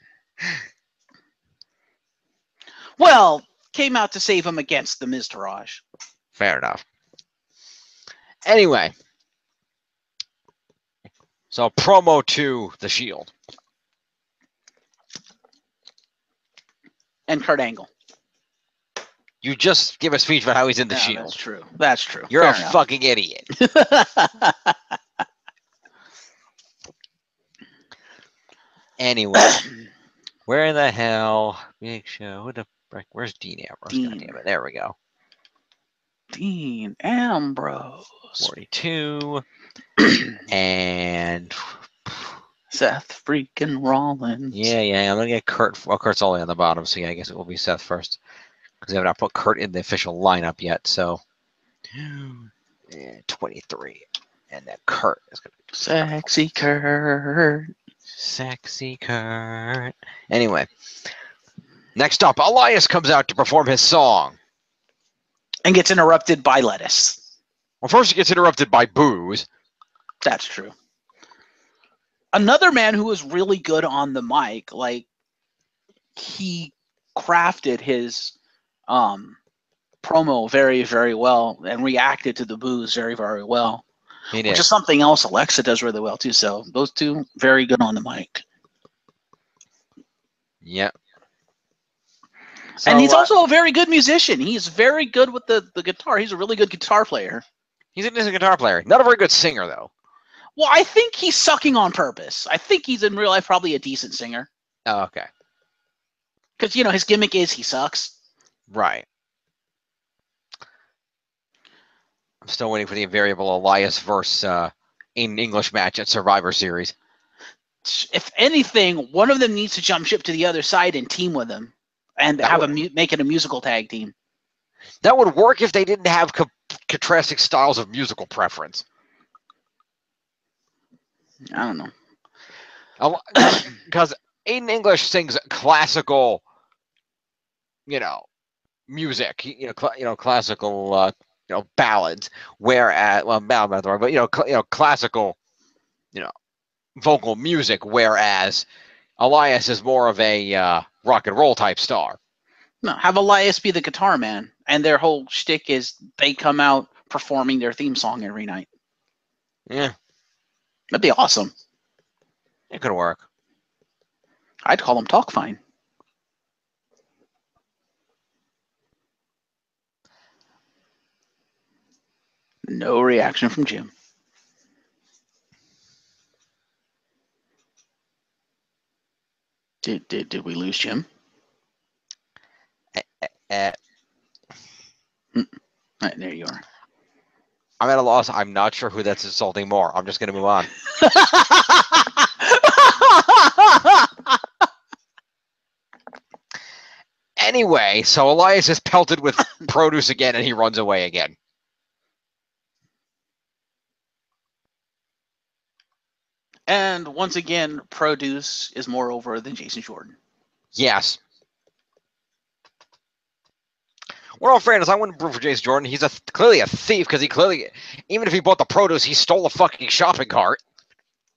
Well, came out to save him against the Miztourage. Fair enough. Anyway. So, promo to the Shield. And Kurt Angle. You just give a speech about how he's in the Shield. That's true. That's true. You're Fair a enough. fucking idiot. Anyway. Where the hell? Big Show. Where's Dean Ambrose? God damn it. There we go. Dean Ambrose. 42. And Seth freaking Rollins. Yeah. I'm going to get Kurt. Well, Kurt's all the way on the bottom, so yeah, I guess it will be Seth first. because they have not put Kurt in the official lineup yet. So 23, and then Kurt is going to be Sexy Kurt. Sexy Kurt. Anyway, next up, Elias comes out to perform his song. And gets interrupted by Lettuce. Well, first he gets interrupted by Booze. That's true. Another man who was really good on the mic, like he crafted his promo very, very well and reacted to the Booze very, very well. He did. Which is something else Alexa does really well too. So those two very good on the mic. Yep. So, and he's also a very good musician. He's very good with the guitar. He's a really good guitar player. He's a decent guitar player. Not a very good singer, though. Well, I think he's sucking on purpose. I think he's in real life probably a decent singer. Oh, okay. Because, you know, his gimmick is he sucks. Right. I'm still waiting for the invariable Elias versus Aiden English match at Survivor Series. If anything, one of them needs to jump ship to the other side and team with him. And make it a musical tag team. That would work if they didn't have contrasting styles of musical preference. I don't know. Because Aiden English sings classical, music, classical, ballads. Whereas, ballad not the word, but classical, vocal music. Whereas Elias is more of a rock and roll type star. No, have Elias be the guitar man, and their whole shtick is they come out performing their theme song every night. Yeah. That'd be awesome. It could work. I'd call them Talk Fine. No reaction from Jim. Did we lose Jim? Right, there you are. I'm at a loss. I'm not sure who that's insulting more. I'm just going to move on. Anyway, so Elias is pelted with produce again, and he runs away again. And once again, produce is more over than Jason Jordan. Yes. Well, all fairness, I wouldn't root for Jason Jordan. He's clearly a thief because even if he bought the produce, he stole a fucking shopping cart.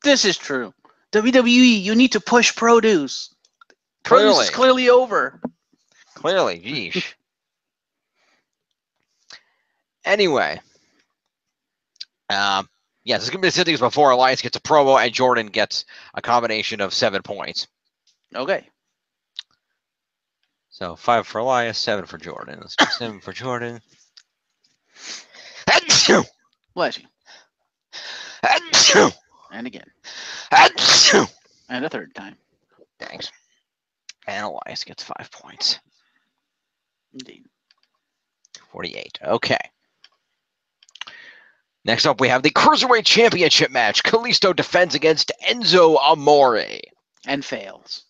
This is true. WWE, you need to push produce. Produce is clearly over. Clearly, yeesh. Anyway. Yes, it's going to be the same thing as before. Elias gets a promo and Jordan gets a combination of 7 points. Okay. So 5 for Elias, 7 for Jordan. Let's do 7 for Jordan. Bless you. And again. And a third time. Thanks. And Elias gets 5 points. Indeed. 48. Okay. Next up, we have the Cruiserweight Championship match. Kalisto defends against Enzo Amore. And fails.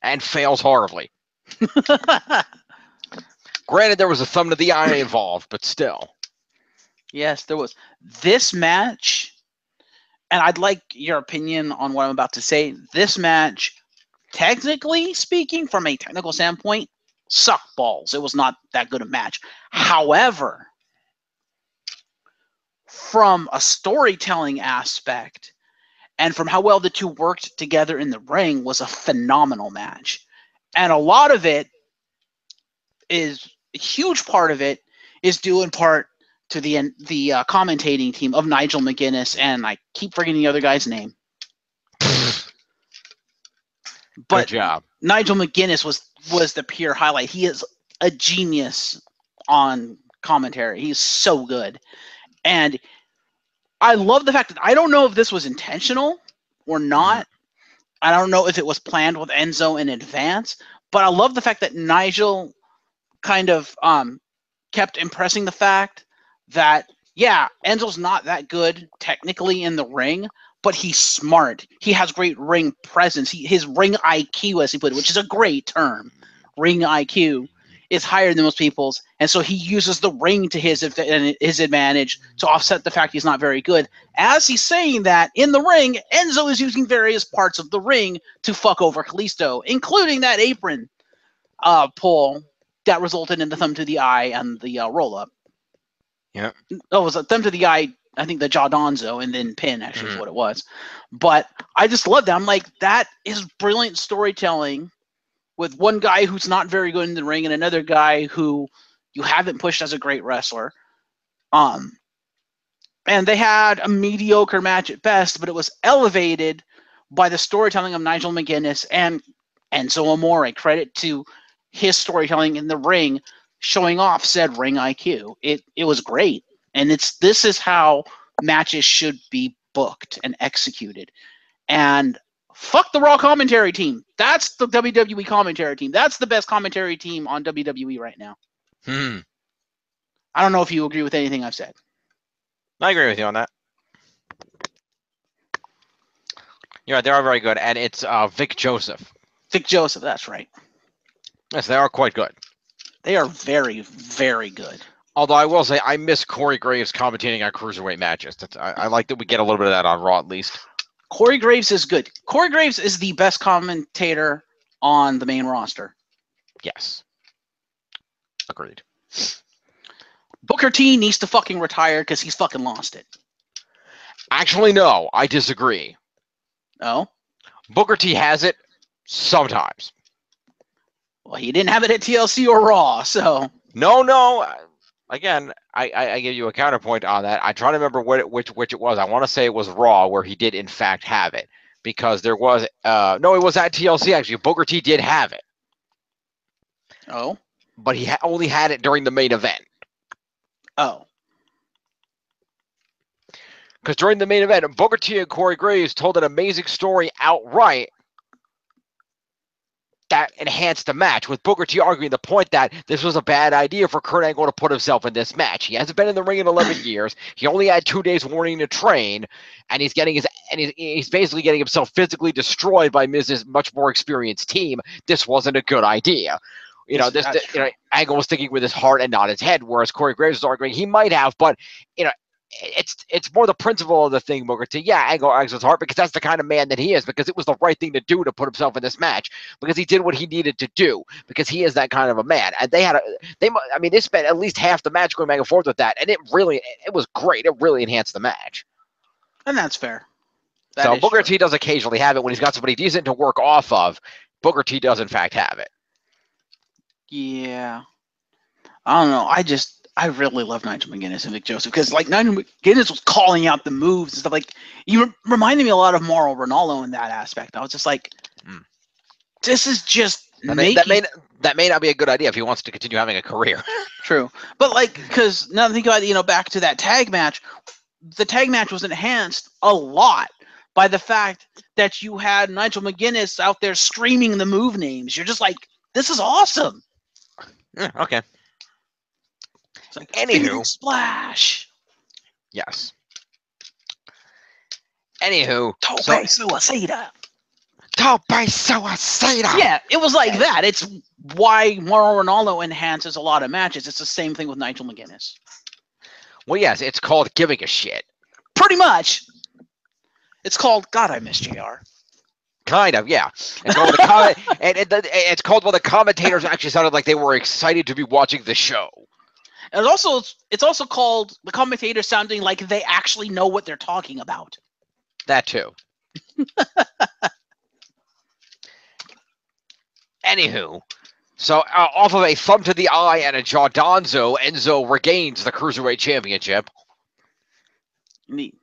And fails horribly. Granted, there was a thumb to the eye involved, but still. Yes, there was. This match, and I'd like your opinion on what I'm about to say. This match, technically speaking, from a technical standpoint, sucked balls. It was not that good a match. However, from a storytelling aspect and from how well the two worked together in the ring, was a phenomenal match. And a lot of it is, a huge part of it is due in part to the commentating team of Nigel McGuinness, and I keep forgetting the other guy's name. But good job. Nigel McGuinness was the pure highlight. He is a genius on commentary. He's so good. And I love the fact that I don't know if this was intentional or not. I don't know if it was planned with Enzo in advance, but I love the fact that Nigel kind of kept impressing the fact that, yeah, Enzo's not that good technically in the ring, but he's smart. He has great ring presence. His ring IQ, as he put it, which is a great term, ring IQ, is higher than most people's, and so he uses the ring to his advantage to offset the fact he's not very good. As he's saying that, in the ring, Enzo is using various parts of the ring to fuck over Kalisto, including that apron pull that resulted in the thumb to the eye and the roll-up. Yeah. Oh, it was a thumb to the eye, I think the jaw donzo, and then pin actually is what it was. But I just love that. I'm like, that is brilliant storytelling with one guy who's not very good in the ring and another guy who you haven't pushed as a great wrestler. And they had a mediocre match at best, but it was elevated by the storytelling of Nigel McGuinness and Enzo Amore. Credit to his storytelling in the ring, showing off said ring IQ. It was great. And this is how matches should be booked and executed. And fuck the Raw commentary team. That's the WWE commentary team. That's the best commentary team on WWE right now. I don't know if you agree with anything I've said. I agree with you on that. You're right, they are very good, and it's Vic Joseph. Vic Joseph, that's right. Yes, they are quite good. They are very, very good. Although I will say, I miss Corey Graves commentating on cruiserweight matches. I like that we get a little bit of that on Raw, at least. Corey Graves is good. Corey Graves is the best commentator on the main roster. Yes. Agreed. Booker T needs to fucking retire because he's fucking lost it. Actually, no. I disagree. Oh? Booker T has it sometimes. Well, he didn't have it at TLC or Raw, so... No. Again, I give you a counterpoint on that. I try to remember which it was. I want to say it was Raw where he did in fact have it, because there was no, it was at TLC actually. Booker T did have it. Oh, but he only had it during the main event. Oh, because during the main event, Booker T and Corey Graves told an amazing story outright that enhanced the match, with Booker T arguing the point that this was a bad idea for Kurt Angle to put himself in this match. He hasn't been in the ring in 11 years. He only had 2 days warning to train, and he's basically getting himself physically destroyed by Miz's much more experienced team. This wasn't a good idea. Angle was thinking with his heart and not his head, whereas Corey Graves was arguing he might have, but it's more the principle of the thing, Booker T. Yeah, Angle acts with heart because that's the kind of man that he is, because it was the right thing to do to put himself in this match, because he did what he needed to do, because he is that kind of a man. And they spent at least half the match going back and forth with that, and it was great. It really enhanced the match. And that's fair. So Booker T does occasionally have it when he's got somebody decent to work off of. Booker T does in fact have it. Yeah. I don't know. I really love Nigel McGuinness and Vic Joseph, because Nigel McGuinness was calling out the moves and stuff. You reminded me a lot of Mauro Ranallo in that aspect. I was just like, this is just that may not be a good idea if he wants to continue having a career. True, but because now think about it, back to that tag match. The tag match was enhanced a lot by the fact that you had Nigel McGuinness out there screaming the move names. You're just like, this is awesome. Yeah, okay. Anywho, splash. Yes. Anywho, Tope Suicida. Yeah, it was like that. It's why Mauro Ranallo enhances a lot of matches. It's the same thing with Nigel McGuinness. Well, yes, it's called giving a shit. Pretty much. It's called God, I Miss JR. Kind of, yeah. It's called when the commentators actually sounded like they were excited to be watching the show. And it's also called the commentators sounding like they actually know what they're talking about. That too. Anywho, so off of a thumb to the eye and a jaw donzo, Enzo regains the Cruiserweight Championship. Neat.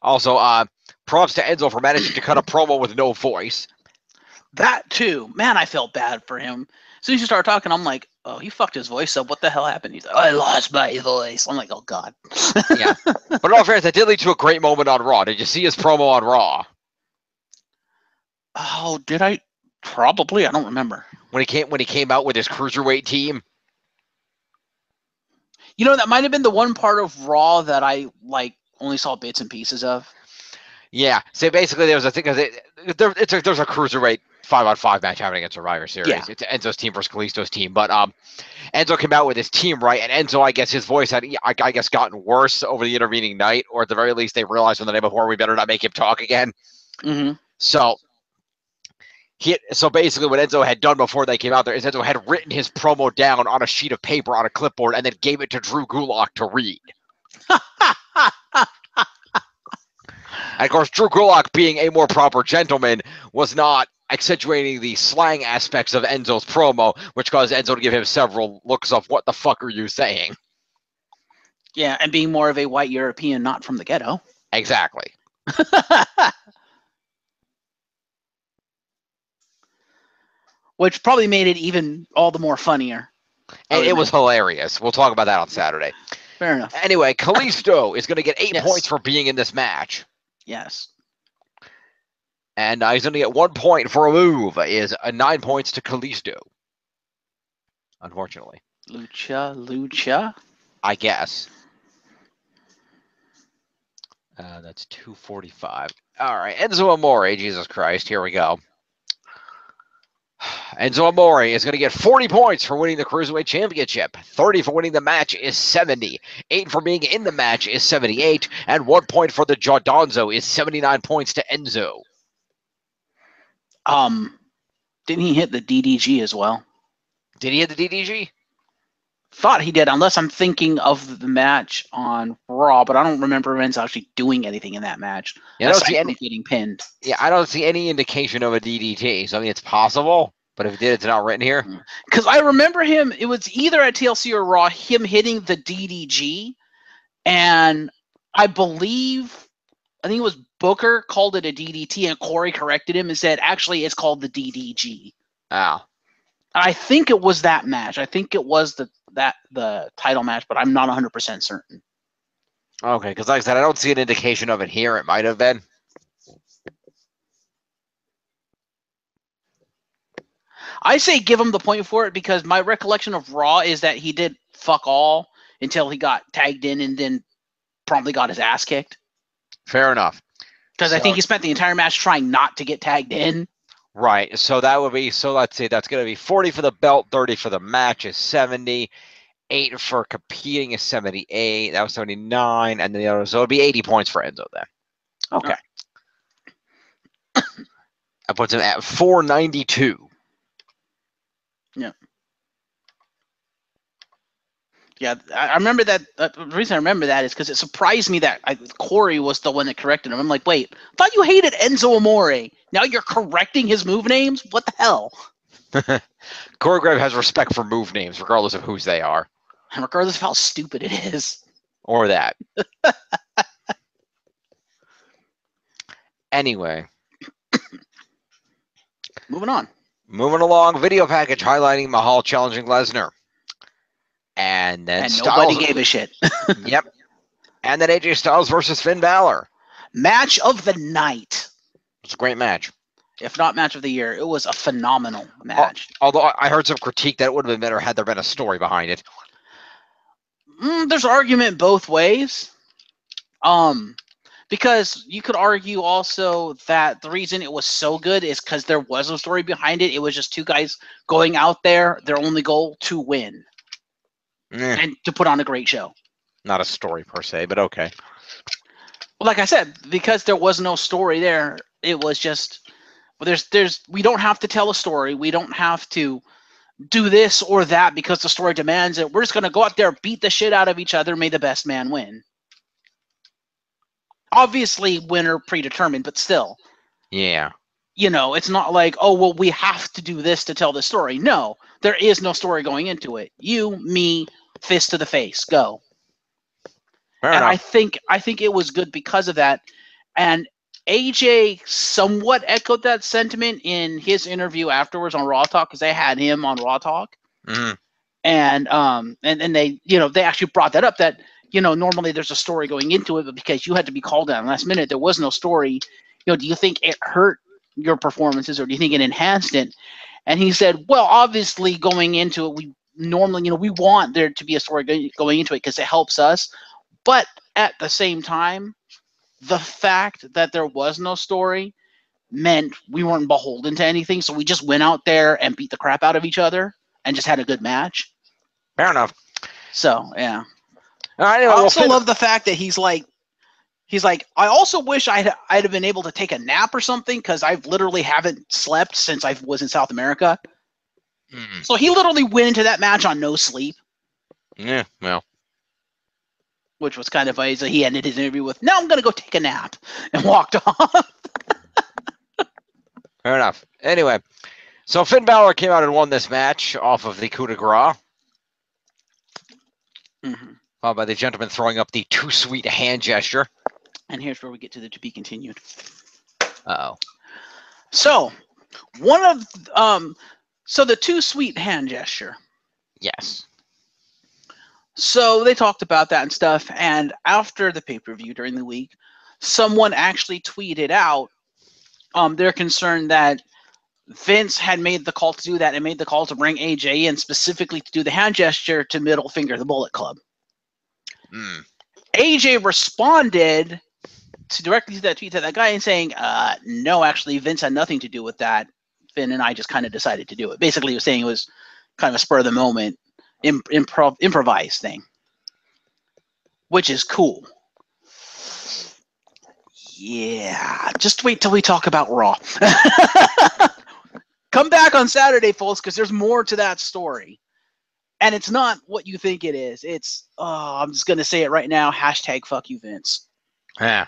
Also, props to Enzo for managing to cut a promo with no voice. That too. Man, I felt bad for him. As soon as you started talking, I'm like, oh, he fucked his voice up. What the hell happened? He's like, I lost my voice. I'm like, oh, God. Yeah. But in all fairness, that did lead to a great moment on Raw. Did you see his promo on Raw? Oh, did I? Probably. I don't remember. When he came out with his Cruiserweight team? That might have been the one part of Raw that I, only saw bits and pieces of. Yeah. So basically, there was a thing because there's a cruiserweight 5-on-5 match happening at Survivor Yeah. Series. It's Enzo's team versus Kalisto's team, but Enzo came out with his team, right? And Enzo, I guess his voice had, I guess, gotten worse over the intervening night, or at the very least, they realized from the night before we better not make him talk again. Mm-hmm. So basically, what Enzo had done before they came out there is Enzo had written his promo down on a sheet of paper on a clipboard and then gave it to Drew Gulak to read. And of course, Drew Gulak, being a more proper gentleman, was not accentuating the slang aspects of Enzo's promo, which caused Enzo to give him several looks of "What the fuck are you saying?" Yeah, and being more of a white European, not from the ghetto. Exactly. Which probably made it even all the more funnier. And it was hilarious. We'll talk about that on Saturday. Fair enough. Anyway, Kalisto is going to get 8 Yes. points for being in this match. Yes. And he's going to get 1 point for a move. Is 9 points to Kalisto. Unfortunately. Lucha? I guess. That's 245. All right, Enzo Amore. Jesus Christ. Here we go. Enzo Amore is going to get 40 points for winning the Cruiserweight Championship. 30 for winning the match is 70. 8 for being in the match is 78. And 1 point for the Jordonzo is 79 points to Enzo. Didn't he hit the DDG as well? Did he hit the DDG? Thought he did, unless I'm thinking of the match on Raw, but I don't remember Enzo actually doing anything in that match. Yeah, I don't see any getting pinned. Yeah, I don't see any indication of a DDT. So I mean, it's possible, but if it did, it's not written here. Because I remember him. It was either at TLC or Raw. Him hitting the DDG, and I think it was Booker called it a DDT, and Corey corrected him and said, "Actually, it's called the DDG." Oh. I think it was that match. I think it was the title match, but I'm not 100% certain. Okay, because like I said, I don't see an indication of it here. It might have been. I say give him the point for it because my recollection of Raw is that he did fuck all until he got tagged in and then promptly got his ass kicked. Fair enough. Because I think he spent the entire match trying not to get tagged in. Right. So that would be, so let's see, that's going to be 40 for the belt, 30 for the match is 70, 8 for competing is 78, that was 79, and then the other, so it would be 80 points for Enzo then. Okay. That puts him at 492. Yeah. Yeah, I remember that. The reason I remember that is because it surprised me that Corey was the one that corrected him. I'm like, wait, I thought you hated Enzo Amore. Now you're correcting his move names? What the hell? Corey Graves has respect for move names, regardless of whose they are. And regardless of how stupid it is. Or that. Anyway. Moving on. Moving along, video package highlighting Mahal challenging Lesnar. And then nobody gave a shit. Yep. And then AJ Styles versus Finn Balor. Match of the night. It's a great match. If not match of the year, it was a phenomenal match. Although I heard some critique that it would have been better had there been a story behind it. There's argument both ways. Because you could argue also that the reason it was so good is because there was no story behind it. It was just two guys going out there, their only goal to win. And to put on a great show. Not a story per se, but okay. Well, like I said, because there was no story there, it was just we don't have to tell a story. We don't have to do this or that because the story demands it. We're just going to go out there, beat the shit out of each other, may the best man win. Obviously, winner predetermined, but still. Yeah. You know, it's not like, oh, well, we have to do this to tell the story. No, there is no story going into it. You, me, fist to the face, go. Fair and enough. I think it was good because of that. And AJ somewhat echoed that sentiment in his interview afterwards on Raw Talk because they had him on Raw Talk. Mm-hmm. And they, you know, they actually brought that up that, you know, normally there's a story going into it, but because you had to be called down last minute, there was no story. You know, do you think it hurt your performances or do you think it enhanced it? And he said, well, obviously going into it, we normally, you know, we want there to be a story going into it because it helps us. But at the same time, the fact that there was no story meant we weren't beholden to anything, so we just went out there and beat the crap out of each other and just had a good match. Fair enough. So yeah. All right, anyway, I well, also love the fact that he's like, I also wish I'd have been able to take a nap or something, because I literally haven't slept since I was in South America. So he literally went into that match on no sleep. Yeah, well. Which was kind of funny. So he ended his interview with, "Now I'm going to go take a nap," and walked off. Fair enough. Anyway, so Finn Balor came out and won this match off of the coup de grace. Followed by the gentleman throwing up the too sweet hand gesture. And here's where we get to the to be continued. Uh-oh. So, so the too sweet hand gesture. Yes. So they talked about that and stuff, and after the pay-per-view during the week, someone actually tweeted out their concern that Vince had made the call to do that and made the call to bring AJ in specifically to do the hand gesture to middle finger the Bullet Club. AJ responded directly to that tweet to that guy and saying, no, actually, Vince had nothing to do with that. Finn and I just kind of decided to do it. Basically, he was saying it was kind of a spur of the moment, improvised thing, which is cool. Yeah, just wait till we talk about Raw. Come back on Saturday, folks, because there's more to that story. And it's not what you think it is. It's, I'm just going to say it right now, hashtag fuck you, Vince. Yeah.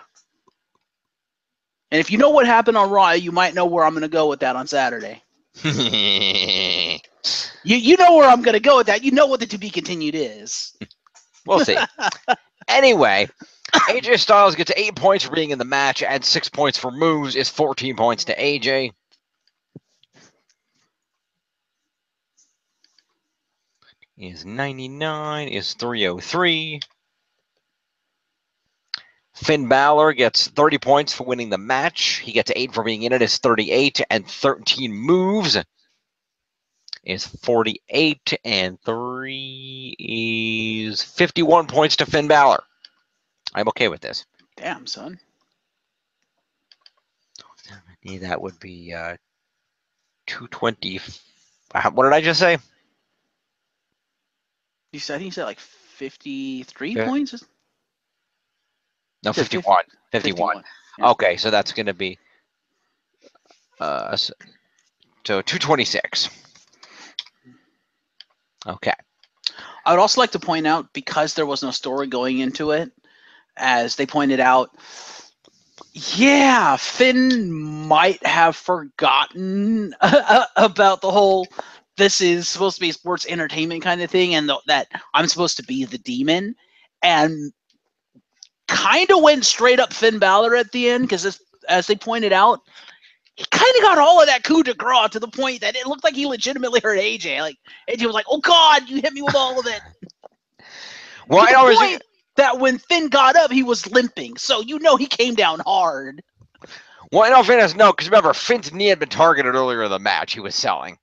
And if you know what happened on Raw, you might know where I'm going to go with that on Saturday. You know where I'm going to go with that. You know what the to be continued is. We'll see. Anyway, AJ Styles gets 8 points for being in the match, and 6 points for moves is 14 points to AJ. Is 99, is 303. Finn Balor gets 30 points for winning the match. He gets 8 for being in it, is 38, and 13 moves is 48, and 3 is 51 points to Finn Balor. I'm okay with this. Damn, son. That would be 220. What did I just say? I think you said like 53 points? No, 51. 51. Yeah. Okay, so that's going to be so 226. Okay. I would also like to point out, because there was no story going into it, as they pointed out, yeah, Finn might have forgotten about the whole this is supposed to be sports entertainment kind of thing, and that I'm supposed to be the demon, and kind of went straight up Finn Balor at the end, because as they pointed out, he kind of got all of that coup de grace to the point that it looked like he legitimately hurt AJ. Like, AJ was like, "Oh God, you hit me with all of it." Well, to the point that when Finn got up, he was limping, so you know he came down hard. Well, in all fairness, no, because remember, Finn's knee had been targeted earlier in the match. He was selling.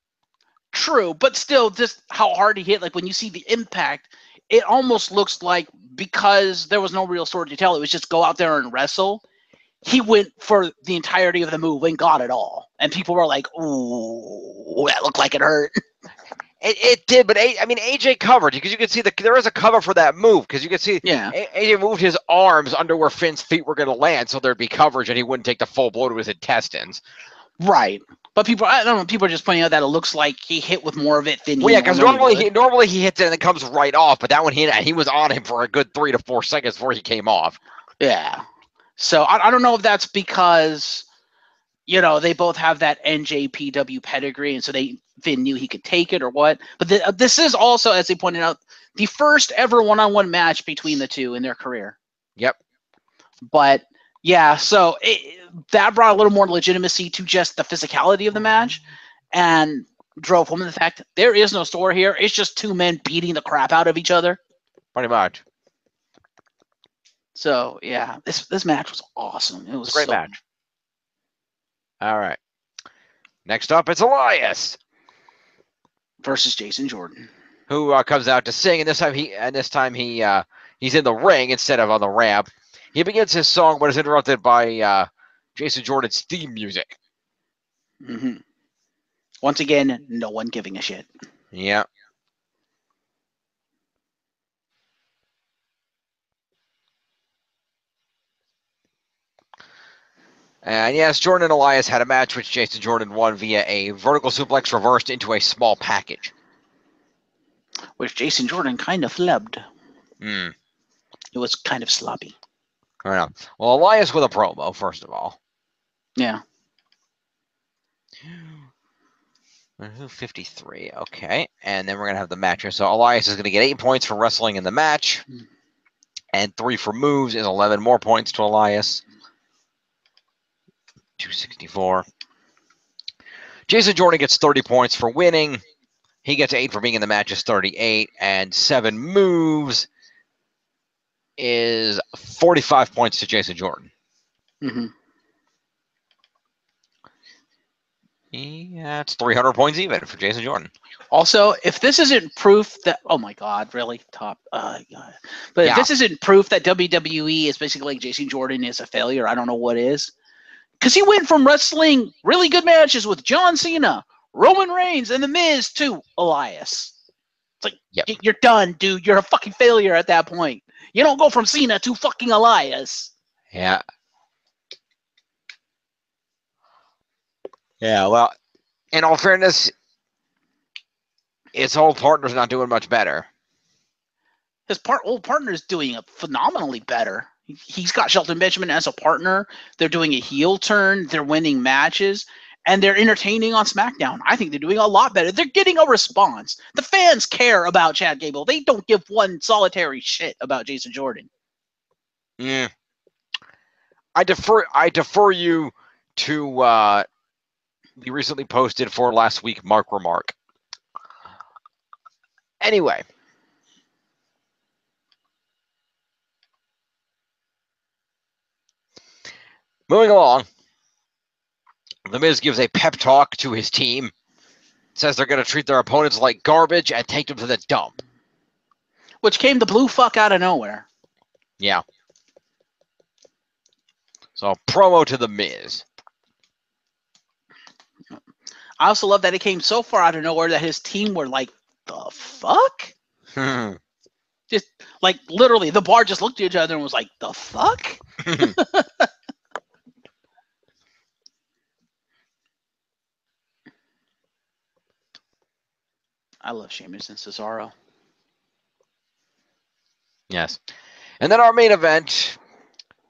True, but still, just how hard he hit. Like, when you see the impact, it almost looks like, because there was no real story to tell, it was just go out there and wrestle. He went for the entirety of the move and got it all. And people were like, ooh, that looked like it hurt. It did, but AJ covered, because you could see there is a cover for that move, because you could see AJ moved his arms under where Finn's feet were going to land, so there'd be coverage and he wouldn't take the full blow to his intestines. Right. But people, I don't know, people are just pointing out that it looks like he hit with more of it than well, yeah, because normally he hits it and it comes right off, but that one he was on him for a good 3 to 4 seconds before he came off. Yeah. So I don't know if that's because, they both have that NJPW pedigree, and so Finn knew he could take it or what. But this is also, as they pointed out, the first ever one-on-one match between the two in their career. Yep. But, yeah, so that brought a little more legitimacy to just the physicality of the match, and drove home the fact there is no story here. It's just two men beating the crap out of each other. Pretty much. So, yeah, this match was awesome. It was a great match. All right. Next up, it's Elias versus Jason Jordan, who comes out to sing, and this time he's in the ring instead of on the ramp. He begins his song, but is interrupted by Jason Jordan's theme music. Mm-hmm. Once again, no one giving a shit. Yeah. And yes, Jordan and Elias had a match which Jason Jordan won via a vertical suplex reversed into a small package. Which Jason Jordan kind of flubbed. Hmm. It was kind of sloppy. I don't know. Well, Elias with a promo, first of all. Yeah. 53. Okay. And then we're going to have the match here. So Elias is going to get 8 points for wrestling in the match. And 3 for moves is 11 more points to Elias. 264. Jason Jordan gets 30 points for winning. He gets 8 for being in the match is 38. And 7 moves is 45 points to Jason Jordan. Mm-hmm. Yeah, it's 300 points even for Jason Jordan. Also, if this isn't proof that, oh my God, really? Top. God. But Yeah. if this isn't proof that WWE is basically like Jason Jordan is a failure, I don't know what is. Because he went from wrestling really good matches with John Cena, Roman Reigns, and The Miz to Elias. It's like, Yep. You're done, dude. You're a fucking failure at that point. You don't go from Cena to fucking Elias. Yeah. Yeah, well, in all fairness, his old partner's not doing much better. His old partner's doing it phenomenally better. He's got Shelton Benjamin as a partner. They're doing a heel turn. They're winning matches. And they're entertaining on SmackDown. I think they're doing a lot better. They're getting a response. The fans care about Chad Gable. They don't give one solitary shit about Jason Jordan. Yeah. I defer you to the recently posted for last week Mark remark. Anyway. Moving along. The Miz gives a pep talk to his team. Says they're going to treat their opponents like garbage and take them to the dump. Which came the blue fuck out of nowhere. Yeah. So, promo to The Miz. I also love that it came so far out of nowhere that his team were like, the fuck? Just, like, literally, the bar just looked at each other and was like, the fuck? I love Sheamus and Cesaro. Yes. And then our main event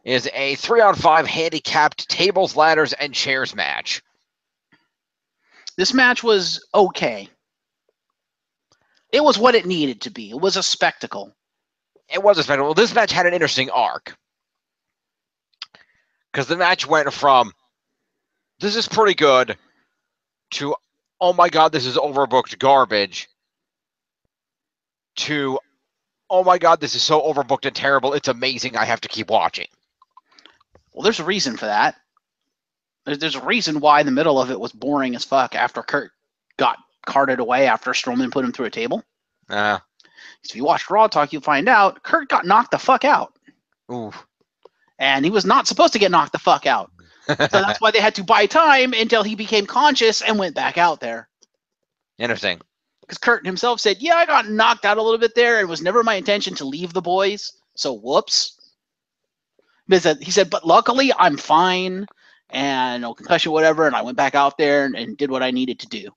is a 3-on-5 handicapped tables, ladders, and chairs match. This match was okay. It was what it needed to be. It was a spectacle. It was a spectacle. This match had an interesting arc. Because the match went from, this is pretty good, to, oh my God, this is overbooked garbage, to, oh my God, this is so overbooked and terrible, it's amazing, I have to keep watching. Well, there's a reason for that. There's a reason why the middle of it was boring as fuck after Kurt got carted away after Strowman put him through a table. If you watch Raw Talk, you'll find out Kurt got knocked the fuck out. Ooh. And he was not supposed to get knocked the fuck out. So that's why they had to buy time until he became conscious and went back out there. Interesting. Because Kurt himself said, yeah, I got knocked out a little bit there. It was never my intention to leave the boys. So whoops. He said, but luckily I'm fine. And no concussion, whatever. And I went back out there and did what I needed to do.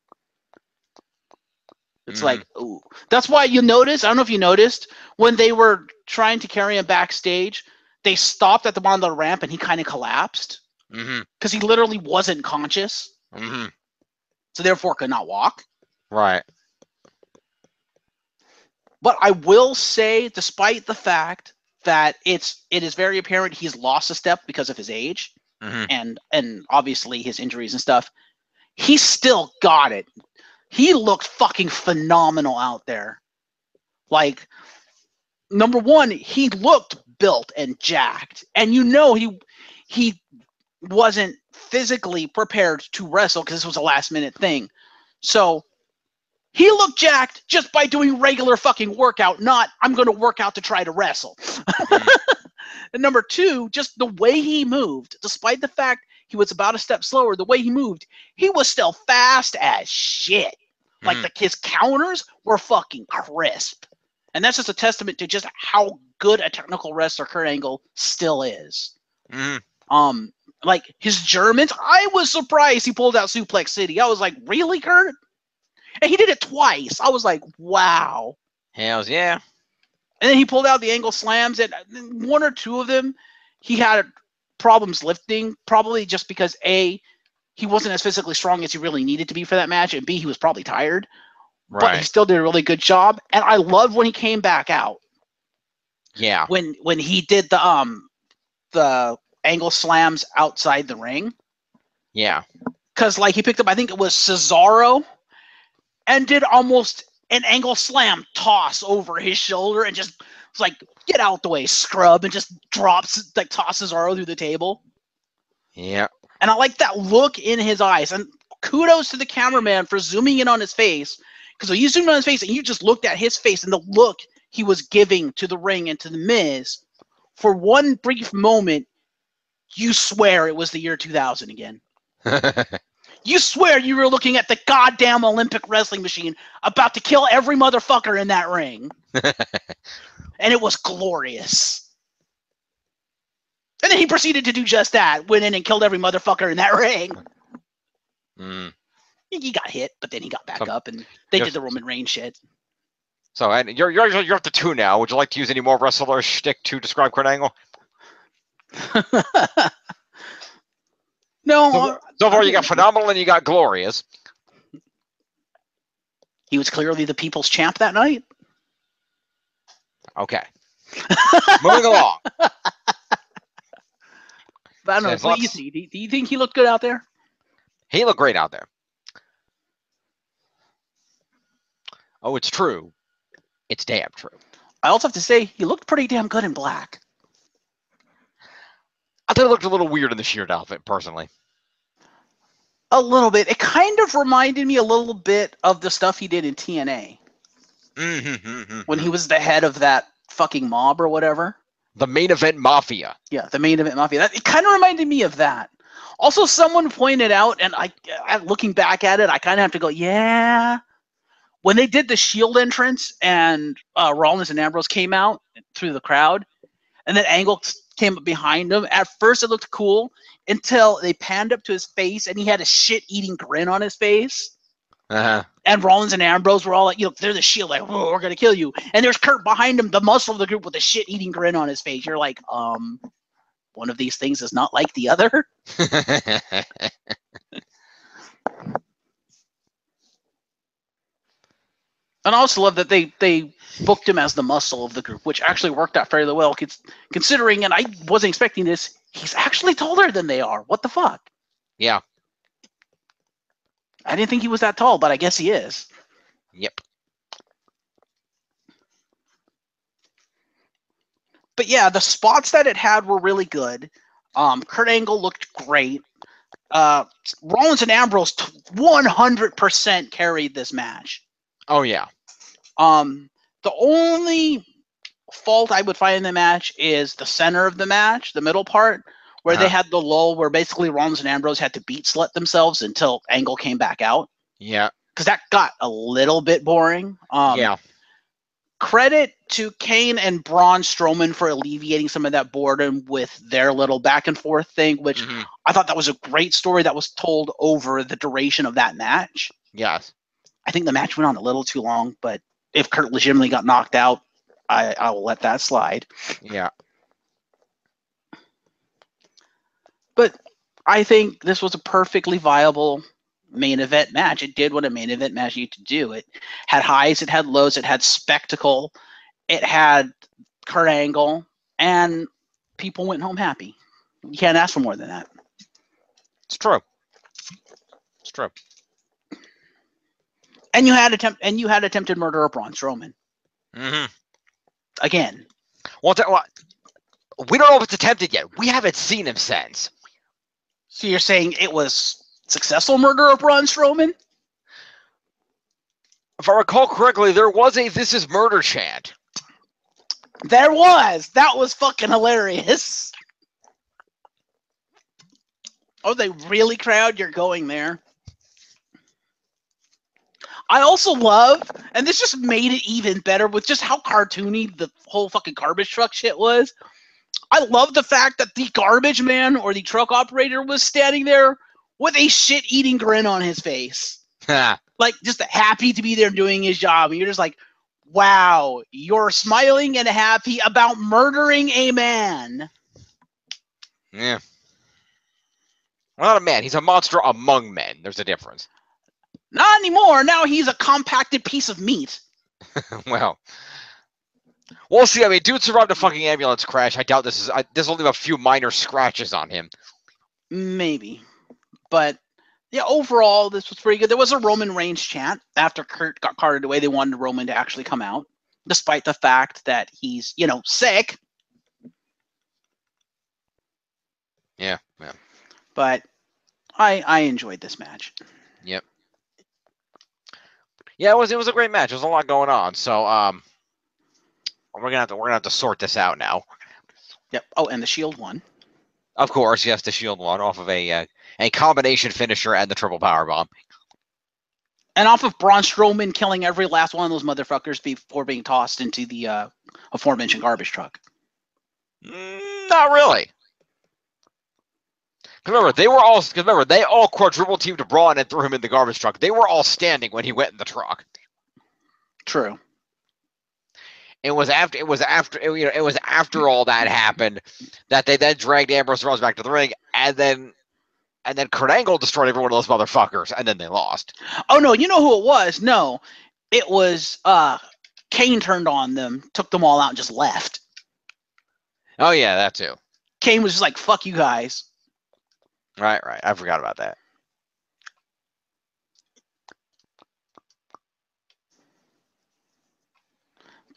It's like, ooh. That's why you notice, I don't know if you noticed, when they were trying to carry him backstage, they stopped at the bottom of the ramp and he kind of collapsed. Because he literally wasn't conscious. So therefore could not walk. Right. But I will say, despite the fact that it is very apparent he's lost a step because of his age and obviously his injuries and stuff, he still got it. He looked fucking phenomenal out there. Like, number one, he looked built and jacked. And you know he wasn't physically prepared to wrestle because this was a last-minute thing. So he looked jacked just by doing regular fucking workout, not I'm going to work out to try to wrestle. And number two, just the way he moved, despite the fact he was about a step slower, the way he moved, he was still fast as shit. Like his counters were fucking crisp. And that's just a testament to just how good a technical wrestler Kurt Angle still is. Like his Germans, I was surprised he pulled out Suplex City. I was like, really, Kurt? And he did it twice. I was like, wow. Hells yeah. And then he pulled out the Angle slams, and one or two of them, he had problems lifting, probably just because A, he wasn't as physically strong as he really needed to be for that match, and B, he was probably tired. Right. But he still did a really good job, and I loved when he came back out. Yeah. When he did the Angle slams outside the ring. Yeah. Because like he picked up, I think it was Cesaro, and did almost an Angle slam toss over his shoulder, and just was like, get out the way, scrub, and just drops, like tosses Cesaro through the table. Yeah. And I like that look in his eyes. And kudos to the cameraman for zooming in on his face. Because when you zoomed on his face and you just looked at his face and the look he was giving to the ring and to the Miz, for one brief moment, you swear it was the year 2000 again. You swear you were looking at the goddamn Olympic wrestling machine about to kill every motherfucker in that ring. And it was glorious. And then he proceeded to do just that. Went in and killed every motherfucker in that ring. He got hit, but then he got back up, and they did the Roman Reigns shit. So, and you're up to 2 now. Would you like to use any more wrestler shtick to describe Kurt Angle? No. So far, you got phenomenal and you got glorious. He was clearly the people's champ that night. Okay. Moving along. But I don't know. What do you think? Do you think he looked good out there? He looked great out there. Oh, it's true. It's damn true. I also have to say, he looked pretty damn good in black. I thought it looked a little weird in the sheared outfit, personally. A little bit. It kind of reminded me a little bit of the stuff he did in TNA. When he was the head of that fucking mob or whatever. The Main Event Mafia. Yeah, the Main Event Mafia. It kind of reminded me of that. Also, someone pointed out, and I looking back at it, I kind of have to go, yeah. When they did the Shield entrance and Rollins and Ambrose came out through the crowd, and then Angle came up behind him, at first it looked cool until they panned up to his face and he had a shit-eating grin on his face. And Rollins and Ambrose were all like, they're the Shield, like, whoa, we're going to kill you. And there's Kurt behind him, the muscle of the group with a shit-eating grin on his face. You're like, one of these things is not like the other? And I also love that they booked him as the muscle of the group, which actually worked out fairly well, considering, and I wasn't expecting this, he's actually taller than they are. What the fuck? Yeah. I didn't think he was that tall, but I guess he is. Yep. But yeah, the spots that it had were really good. Kurt Angle looked great. Rollins and Ambrose 100% carried this match. Oh, yeah. The only fault I would find in the match is the center of the match, the middle part, where they had the lull where basically Rollins and Ambrose had to beat slut themselves until Angle came back out. Yeah. Because that got a little bit boring. Yeah. Credit to Kane and Braun Strowman for alleviating some of that boredom with their little back and forth thing, which I thought that was a great story that was told over the duration of that match. Yes. I think the match went on a little too long, but if Kurt legitimately got knocked out, I will let that slide. Yeah. But I think this was a perfectly viable main event match. It did what a main event match used to do. It had highs, it had lows, it had spectacle, it had Kurt Angle, and people went home happy. You can't ask for more than that. It's true. It's true. And you had attempted murder of Braun Strowman. Again. Well, we don't know if it's attempted yet. We haven't seen him since. So you're saying it was successful murder of Braun Strowman? If I recall correctly, there was a "This is Murder" chant. There was. That was fucking hilarious. Oh, they really crowd you're going there. I also love, and this just made it even better with just how cartoony the whole fucking garbage truck shit was. I love the fact that the garbage man or the truck operator was standing there with a shit-eating grin on his face. Like, just happy to be there doing his job. And you're just like, wow, you're smiling and happy about murdering a man. Yeah. Well, not a man. He's a monster among men. There's a difference. Not anymore. Now he's a compacted piece of meat. Well, we'll see. I mean, dude survived a fucking ambulance crash. I doubt this will leave a few minor scratches on him. Maybe. But, yeah, overall, this was pretty good. There was a Roman Reigns chant. After Kurt got carted away, they wanted Roman to actually come out, despite the fact that he's, sick. Yeah. But I enjoyed this match. Yep. Yeah, it was a great match. There's a lot going on. So we're gonna have to sort this out now. Yep. Oh, and the Shield won. Of course, yes, the Shield won off of a combination finisher and the triple powerbomb. And off of Braun Strowman killing every last one of those motherfuckers before being tossed into the aforementioned garbage truck. Not really. Remember, they all quadruple teamed Braun and threw him in the garbage truck. They were all standing when he went in the truck. True. It was after all that happened that they then dragged Ambrose Rose back to the ring, and then Kurt Angle destroyed every one of those motherfuckers, and then they lost. Oh no, you know who it was? No, it was Kane turned on them, took them all out, and just left. Oh yeah, that too. Kane was just like, "Fuck you guys." Right. I forgot about that.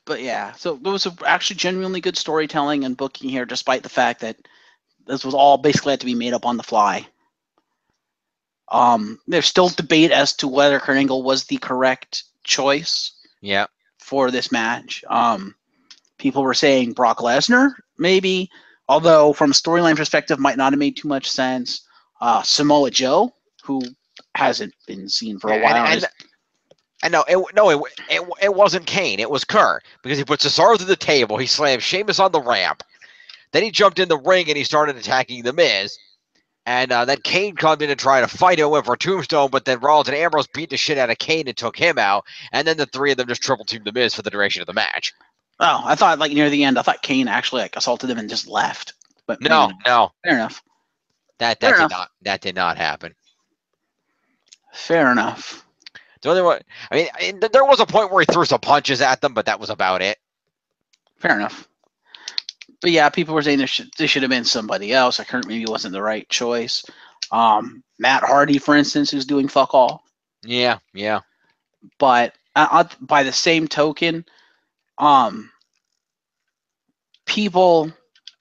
But yeah, so there was actually genuinely good storytelling and booking here, despite the fact that this was all basically had to be made up on the fly. There's still debate as to whether Kurt Angle was the correct choice. Yeah. For this match. People were saying Brock Lesnar, maybe, although from a storyline perspective, might not have made too much sense. Samoa Joe, who hasn't been seen for a while. It wasn't Kane. It was Kurt, because he put Cesaro through the table. He slammed Sheamus on the ramp. Then he jumped in the ring and he started attacking The Miz. And then Kane comes in and tried to fight him, went for a tombstone, but then Rollins and Ambrose beat the shit out of Kane and took him out. And then the three of them just triple teamed The Miz for the duration of the match. Oh, I thought near the end, I thought Kane actually assaulted him and just left. But no. Fair enough. That did not happen. Fair enough. The only one, there was a point where he threw some punches at them, but that was about it. Fair enough. But yeah, people were saying there should have been somebody else. Kurt maybe wasn't the right choice. Matt Hardy, for instance, who's doing fuck all. Yeah. But by the same token, people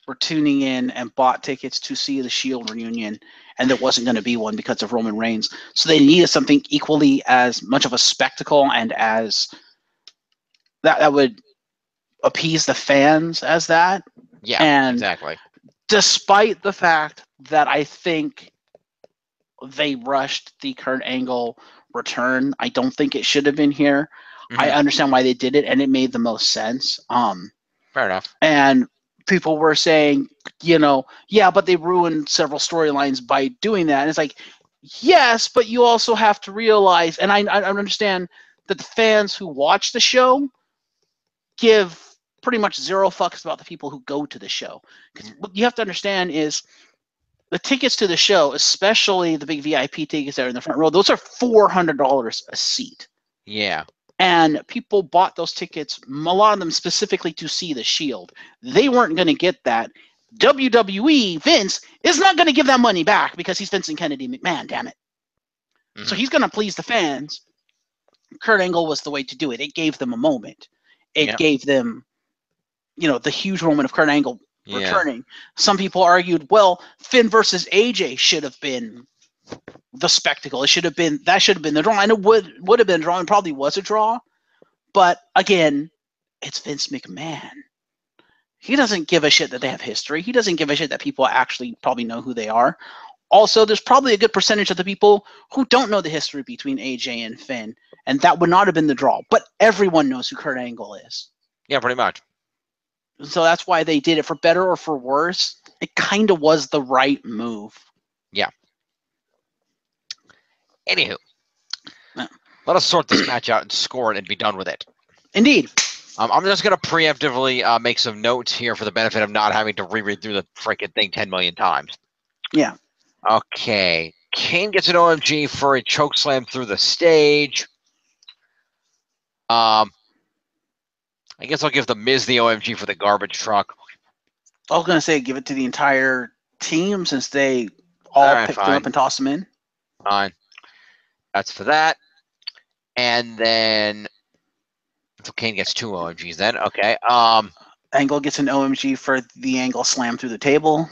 were tuning in and bought tickets to see the Shield reunion, and there wasn't going to be one because of Roman Reigns. So they needed something equally as much of a spectacle and as that would appease the fans as that. Yeah, and exactly. Despite the fact that I think they rushed the Kurt Angle return, I don't think it should have been here. Mm-hmm. I understand why they did it, and it made the most sense. Fair enough. And people were saying, yeah, but they ruined several storylines by doing that. And it's like, yes, but you also have to realize, and I understand that the fans who watch the show give pretty much zero fucks about the people who go to the show. Because what you have to understand is the tickets to the show, especially the big VIP tickets that are in the front row, those are $400 a seat. Yeah. And people bought those tickets, a lot of them specifically to see the Shield. They weren't going to get that. WWE, Vince, is not going to give that money back because he's Vincent Kennedy McMahon, damn it. Mm-hmm. So he's going to please the fans. Kurt Angle was the way to do it. It gave them a moment. It gave them, the huge moment of Kurt Angle returning. Some people argued, well, Finn versus AJ should have been the spectacle. That should have been the draw. And it would have been a draw, and probably was a draw. But again, it's Vince McMahon. He doesn't give a shit that they have history. He doesn't give a shit that people actually probably know who they are. Also, there's probably a good percentage of the people who don't know the history between AJ and Finn, and that would not have been the draw. But everyone knows who Kurt Angle is. Yeah, pretty much. So that's why they did it. For better or for worse, it kind of was the right move. Yeah. Anywho, Yeah. let us sort this match out and score it and be done with it. Indeed. I'm just going to preemptively make some notes here for the benefit of not having to reread through the freaking thing 10 million times. Yeah. Okay. Kane gets an OMG for a chokeslam through the stage. I guess I'll give the Miz the OMG for the garbage truck. I was going to say give it to the entire team since they all picked them up and tossed them in. Fine. That's for that. And then so Kane gets 2 OMGs then. Okay. Angle gets an OMG for the Angle slam through the table.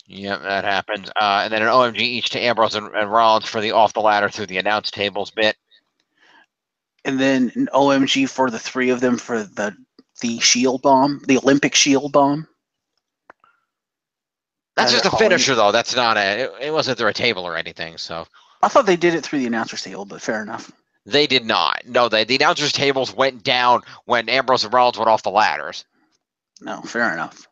Yep, that happens. And then an OMG each to Ambrose and Rollins for the off the ladder through the announce tables bit. And then an OMG for the 3 of them for the shield bomb, the Olympic shield bomb. That's just a finisher, though. That's not it wasn't through a table or anything, so. I thought they did it through the announcer's table, but fair enough. They did not. No, the announcer's tables went down when Ambrose and Rollins went off the ladders. No, fair enough.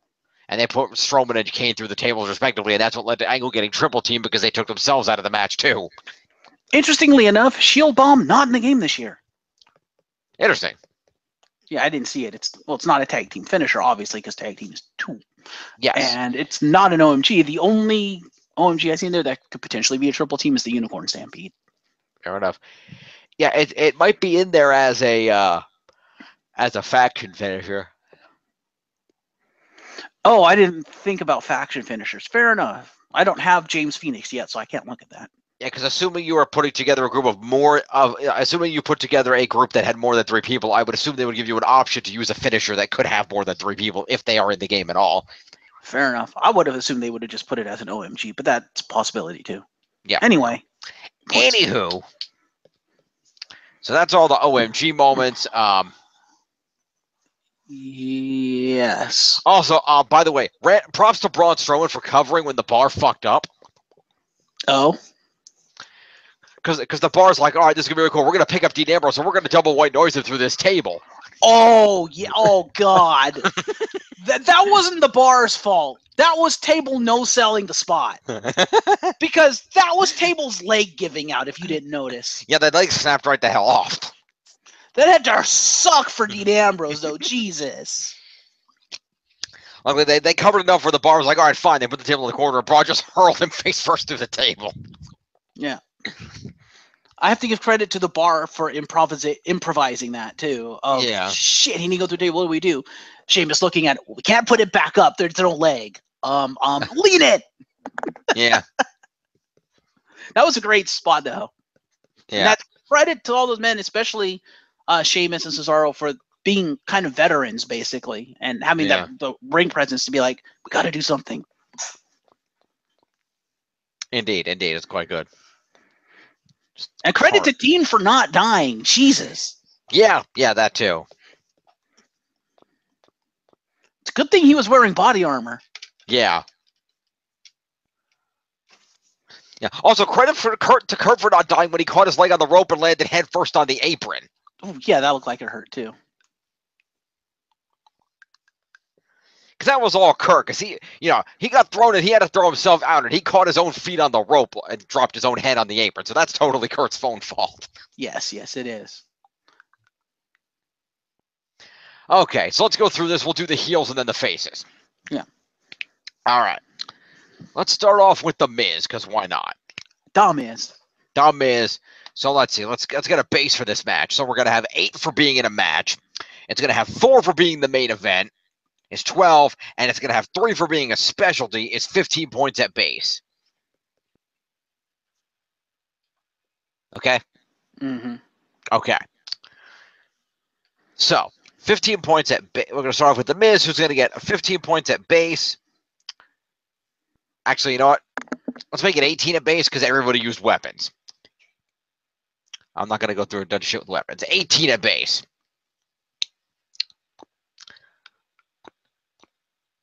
And they put Strowman and Kane through the tables respectively, and that's what led to Angle getting triple team because they took themselves out of the match too. Interestingly enough, Shield Bomb not in the game this year. Interesting. Yeah, I didn't see it. It's not a tag team finisher, obviously, because tag team is 2. Yes. And it's not an OMG. The only OMG I've seen there that could potentially be a triple team is the Unicorn Stampede. Fair enough. Yeah, it might be in there as a faction finisher. Oh, I didn't think about faction finishers. Fair enough. I don't have James Phoenix yet, so I can't look at that. Yeah, because assuming you are putting together a group assuming you put together a group that had more than 3 people, I would assume they would give you an option to use a finisher that could have more than 3 people if they are in the game at all. Fair enough. I would have assumed they would have just put it as an OMG, but that's a possibility too. Yeah. Anyway. Anywho. So that's all the OMG moments. Yes. Also, by the way, props to Braun Strowman for covering when the bar fucked up. Oh. Because the bar's like, all right, this is going to be really cool. We're going to pick up Dean Ambrose, and we're going to double white noise him through this table. Oh, yeah. Oh, God. that wasn't the bar's fault. That was Table no-selling the spot. Because that was Table's leg giving out, if you didn't notice. Yeah, that leg snapped right the hell off. That had to suck for Dean Ambrose, though. Jesus. Luckily, they covered enough where the bar was like, all right, fine. They put the table in the corner, and Braun just hurled him face first through the table. Yeah. I have to give credit to the bar for improvising that, too. Yeah. Shit, he need to go through the table. What do we do? Sheamus looking at it. We can't put it back up. There's no leg. Lean it. Yeah. That was a great spot, though. Yeah. And that's credit to all those men, especially Sheamus and Cesaro, for being kind of veterans, basically, and having the ring presence to be like, we got to do something. Indeed. It's quite good. And credit to Dean for not dying. Jesus. Yeah, that too. It's a good thing he was wearing body armor. Yeah. Yeah. Also, credit to Kurt for not dying when he caught his leg on the rope and landed head first on the apron. Oh, yeah, that looked like it hurt too. Because that was all Kurt. Because he got thrown and he had to throw himself out, and he caught his own feet on the rope and dropped his own head on the apron. So that's totally Kurt's own fault. Yes, it is. Okay, so let's go through this. We'll do the heels and then the faces. Yeah. All right. Let's start off with The Miz, because why not? The Miz. So let's see. Let's get a base for this match. So we're going to have 8 for being in a match. It's going to have 4 for being the main event. It's 12. And it's going to have 3 for being a specialty. It's 15 points at base. Okay? Mm-hmm. Okay. So, 15 points at base. We're going to start off with The Miz, who's going to get 15 points at base. Actually, you know what? Let's make it 18 at base because everybody used weapons. I'm not going to go through and do shit with weapons. 18 at base.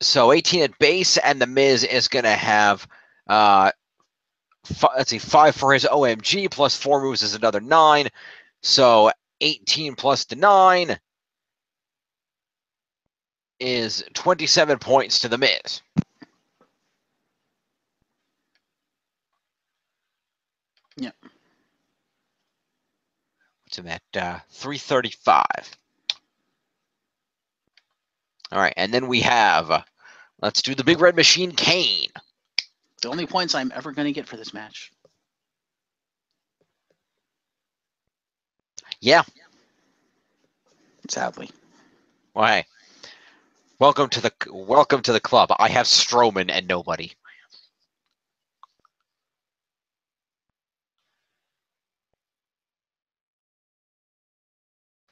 So 18 at base, and the Miz is going to have, let's see, 5 for his OMG, plus 4 moves is another 9. So 18 plus the 9 is 27 points to the Miz. Yep. What's him at 335. All right, and then we have, let's do the Big Red Machine, Kane. The only points I'm ever going to get for this match. Yeah. Sadly. Well, hey, welcome to the club. I have Strowman and nobody.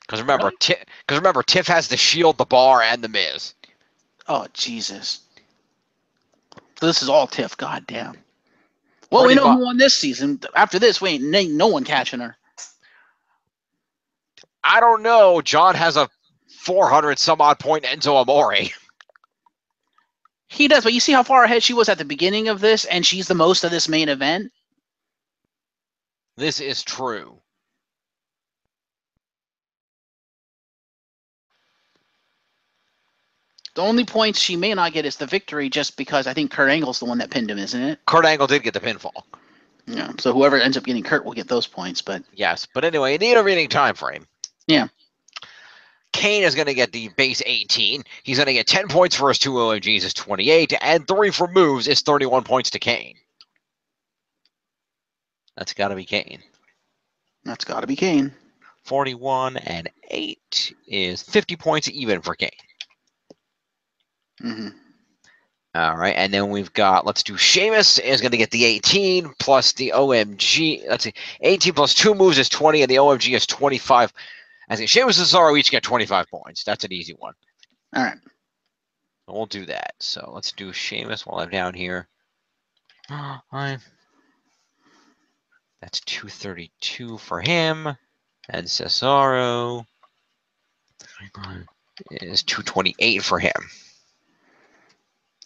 Because remember, Tiff has the Shield, the Bar, and the Miz. Oh, Jesus. So this is all Tiff. Goddamn. Well, Pretty we know who won this season. After this, we ain't no one catching her. I don't know. John has a 400 some odd point Enzo Amore. He does, but you see how far ahead she was at the beginning of this, and she's the most of this main event? This is true. The only points she may not get is the victory, just because I think Kurt Angle's the one that pinned him, isn't it? Kurt Angle did get the pinfall. Yeah, so whoever ends up getting Kurt will get those points, but... Yes, but anyway, in the intervening time frame. Yeah. Kane is going to get the base 18. He's going to get 10 points for his 2 OMGs is 28, and 3 for moves is 31 points to Kane. That's got to be Kane. That's got to be Kane. 41 and 8 is 50 points even for Kane. Mm-hmm. All right, and then we've got, let's do Sheamus is going to get the 18 plus the OMG. Let's see, 18 plus 2 moves is 20, and the OMG is 25. I think Sheamus and Cesaro each get 25 points. That's an easy one. All right. We'll do that. So let's do Sheamus while I'm down here. That's 232 for him. And Cesaro is 228 for him.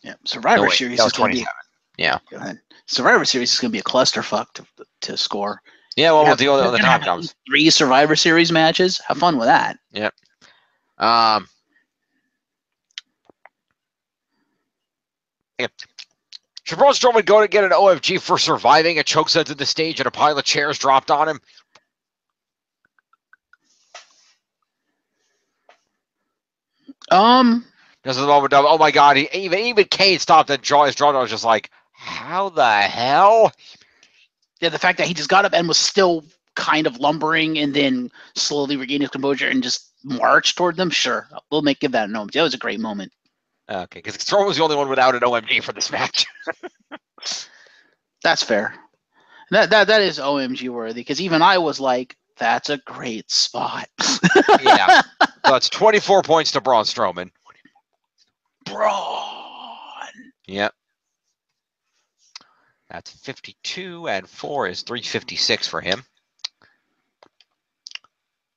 Yeah, Survivor Series that was is going to 27. Yeah. Go ahead. Survivor Series is going to be a clusterfuck to score. Yeah, well, we'll deal with it when the time comes. 3 Survivor Series matches. Have fun with that. Yep. Should Braun Strowman go to get an OFG for surviving a choke slam to the stage and a pile of chairs dropped on him? This is the moment of, oh my god, even Kane stopped and his jaw. I was just like, how the hell? Yeah, the fact that he just got up and was still kind of lumbering and then slowly regained his composure and just marched toward them. Sure, we'll give that an OMG. That was a great moment. Okay, because Strowman was the only one without an OMG for this match. That's fair. That is OMG worthy, because even I was like, that's a great spot. Yeah. So it's 24 points to Braun Strowman. Braun. Yep. That's 52, and 4 is 356 for him.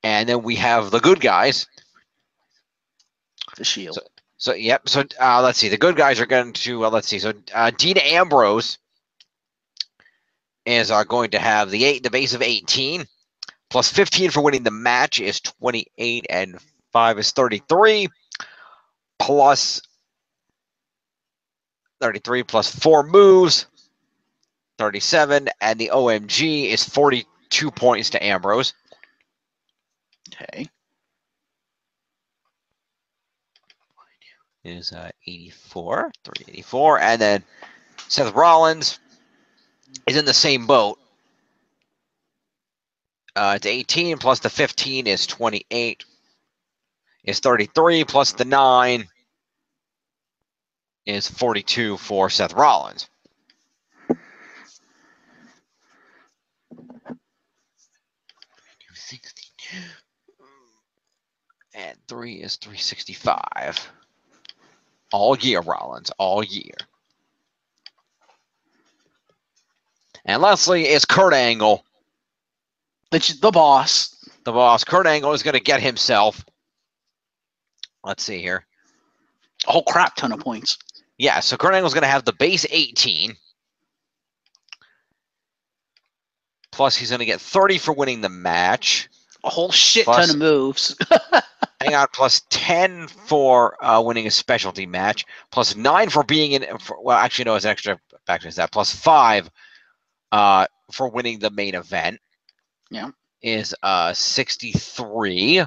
And then we have the good guys. The Shield. So yep. So let's see. The good guys are going to let's see. So Dean Ambrose is going to have the base of 18 plus 15 for winning the match is 28, and 5 is 33 plus 33 plus 4 moves 37, and the OMG is 42 points to Ambrose. Okay. Is 84, 384, and then Seth Rollins is in the same boat. It's 18 plus the 15 is 28. Is 33 plus the 9 is 42 for Seth Rollins. And 3 is 365. All year, Rollins, all year. And lastly is Kurt Angle. The boss. The boss. Kurt Angle is going to get himself. Let's see here. A whole crap ton of points. Yeah, so Kurt Angle's going to have the base 18. Plus, he's going to get 30 for winning the match. A whole shit Plus, ton of moves. hang on, plus 10 for winning a specialty match. Plus 9 for being in. Well, actually, no, it's extra factor is that. Plus 5 for winning the main event. Yeah. Is 63.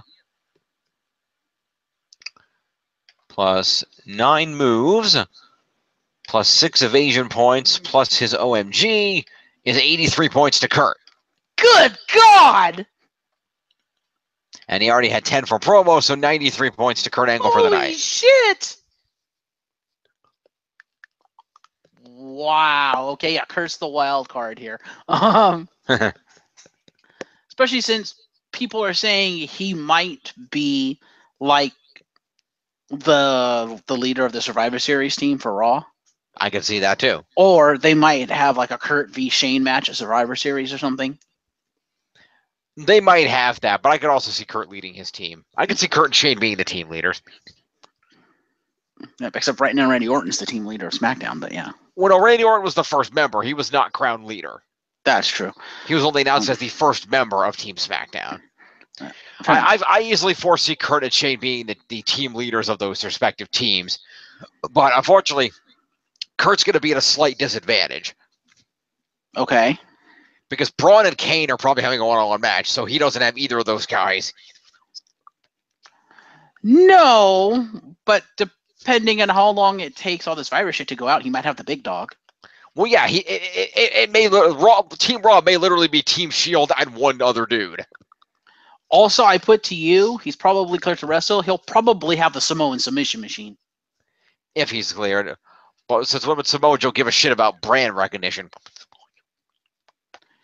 Plus 9 moves. Plus 6 evasion points. Plus his OMG is 83 points to Kurt. Good God! And he already had 10 for promo, so 93 points to Kurt Angle for the night. Holy shit! Wow. Okay, yeah, Kurt's the wild card here. Especially since people are saying he might be like the leader of the Survivor Series team for Raw. I can see that too. Or they might have like a Kurt v. Shane match at Survivor Series or something. They might have that, but I could also see Kurt leading his team. I could see Kurt and Shane being the team leaders. Yeah, except right now Randy Orton's the team leader of SmackDown, but yeah. Well, Randy Orton was the first member. He was not crowned leader. That's true. He was only announced as the first member of Team SmackDown. I easily foresee Kurt and Shane being the team leaders of those respective teams. But unfortunately, Kurt's going to be at a slight disadvantage. Okay. Because Braun and Kane are probably having a one-on-one match, so he doesn't have either of those guys. No, but depending on how long it takes all this virus shit to go out, he might have the big dog. Well, yeah, it may Team Raw may literally be Team Shield and one other dude. Also, I put to you, he's probably cleared to wrestle. He'll probably have the Samoan submission machine. If he's cleared. But since when would Samoa Joe give a shit about brand recognition?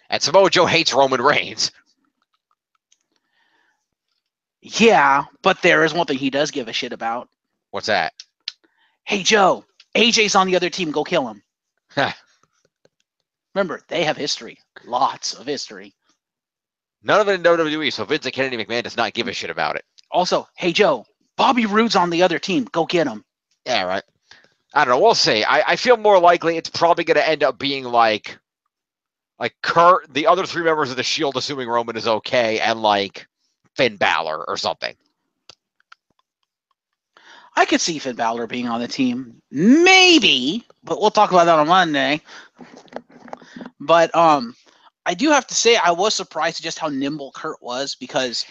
And Samoa Joe hates Roman Reigns. Yeah, but there is one thing he does give a shit about. What's that? Hey, Joe, AJ's on the other team. Go kill him. Remember, they have history. Lots of history. None of it in WWE, so Vince and Kennedy McMahon does not give a shit about it. Also, hey, Joe, Bobby Roode's on the other team. Go get him. Yeah, right. I don't know. We'll see. I feel more likely it's probably going to end up being like Kurt, the other three members of the Shield, assuming Roman is okay, and like Finn Balor or something. I could see Finn Balor being on the team. Maybe, but we'll talk about that on Monday. But I do have to say I was surprised at just how nimble Kurt was, because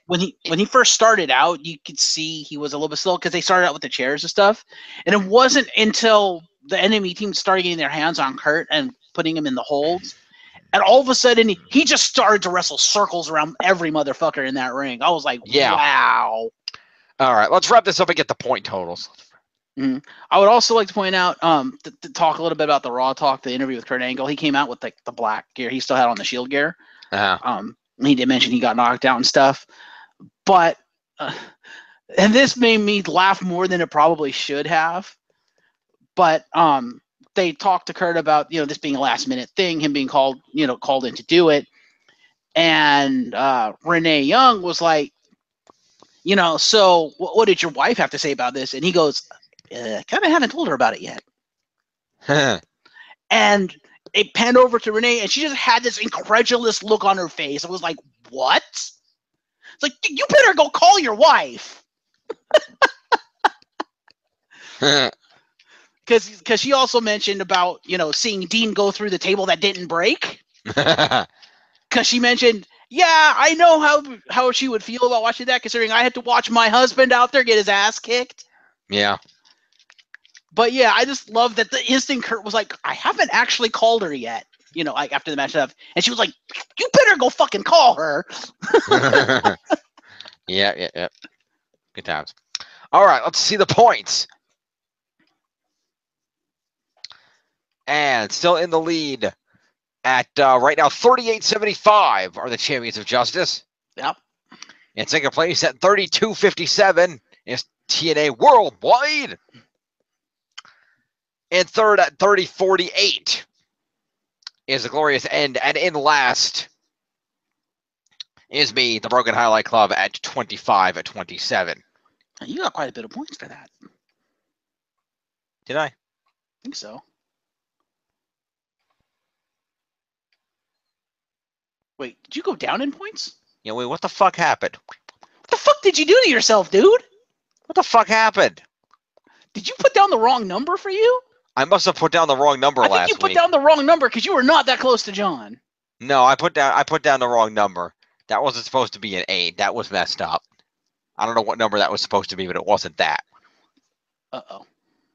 when he first started out, you could see he was a little bit slow because they started out with the chairs and stuff. And it wasn't until the enemy team started getting their hands on Kurt and putting him in the holds, and all of a sudden he just started to wrestle circles around every motherfucker in that ring. I was like, yeah. Wow. All right, let's wrap this up and get the point totals. Mm-hmm. I would also like to point out, to talk a little bit about the Raw Talk, the interview with Kurt Angle. He came out with the black gear. He still had on the Shield gear. Uh-huh. He did mention he got knocked out and stuff. But, and this made me laugh more than it probably should have. But they talked to Kurt about, this being a last minute thing, him being called in to do it. And Renee Young was like, so what did your wife have to say about this? And he goes, kind of haven't told her about it yet. And it panned over to Renee, and she just had this incredulous look on her face. It was like, what? It's like, you better go call your wife. Because she also mentioned about, seeing Dean go through the table that didn't break. Because she mentioned, yeah, I know how she would feel about watching that, considering I had to watch my husband out there get his ass kicked. Yeah. But yeah, I just love that the instant Kurt was like, I haven't actually called her yet, like after the match stuff. And she was like, you better go fucking call her. Yeah. Good times. All right, let's see the points. And still in the lead at right now 38.75 are the champions of Justice. Yep. In second place at 32.57 is TNA Worldwide. In third at 30.48 is the Glorious End. And in last is me, the Broken Highlight Club, at 25 at 27. You got quite a bit of points for that. Did I? I think so. Wait, did you go down in points? Yeah, wait, what the fuck happened? What the fuck did you do to yourself, dude? What the fuck happened? Did you put down the wrong number for you? I must have put down the wrong number I think you last put week. down the wrong number because you were not that close to John. No, I put down the wrong number. That wasn't supposed to be an 8. That was messed up. I don't know what number that was supposed to be, but it wasn't that. Uh-oh.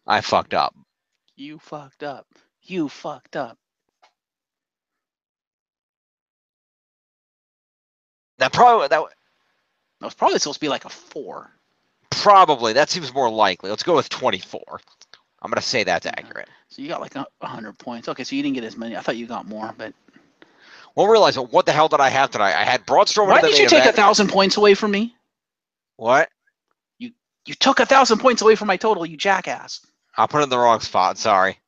I fucked up. You fucked up. You fucked up. That was probably supposed to be like a 4. probably that seems more likely. Let's go with 24. I'm gonna say that's accurate. So you got like 100 points. Okay, so you didn't get as many. I thought you got more, but We'll realize what the hell did I have tonight? I had Braun Strowman. Why in the did you main take event. 1,000 points away from me? What? You took 1,000 points away from my total, you jackass. I'll put it in the wrong spot. Sorry.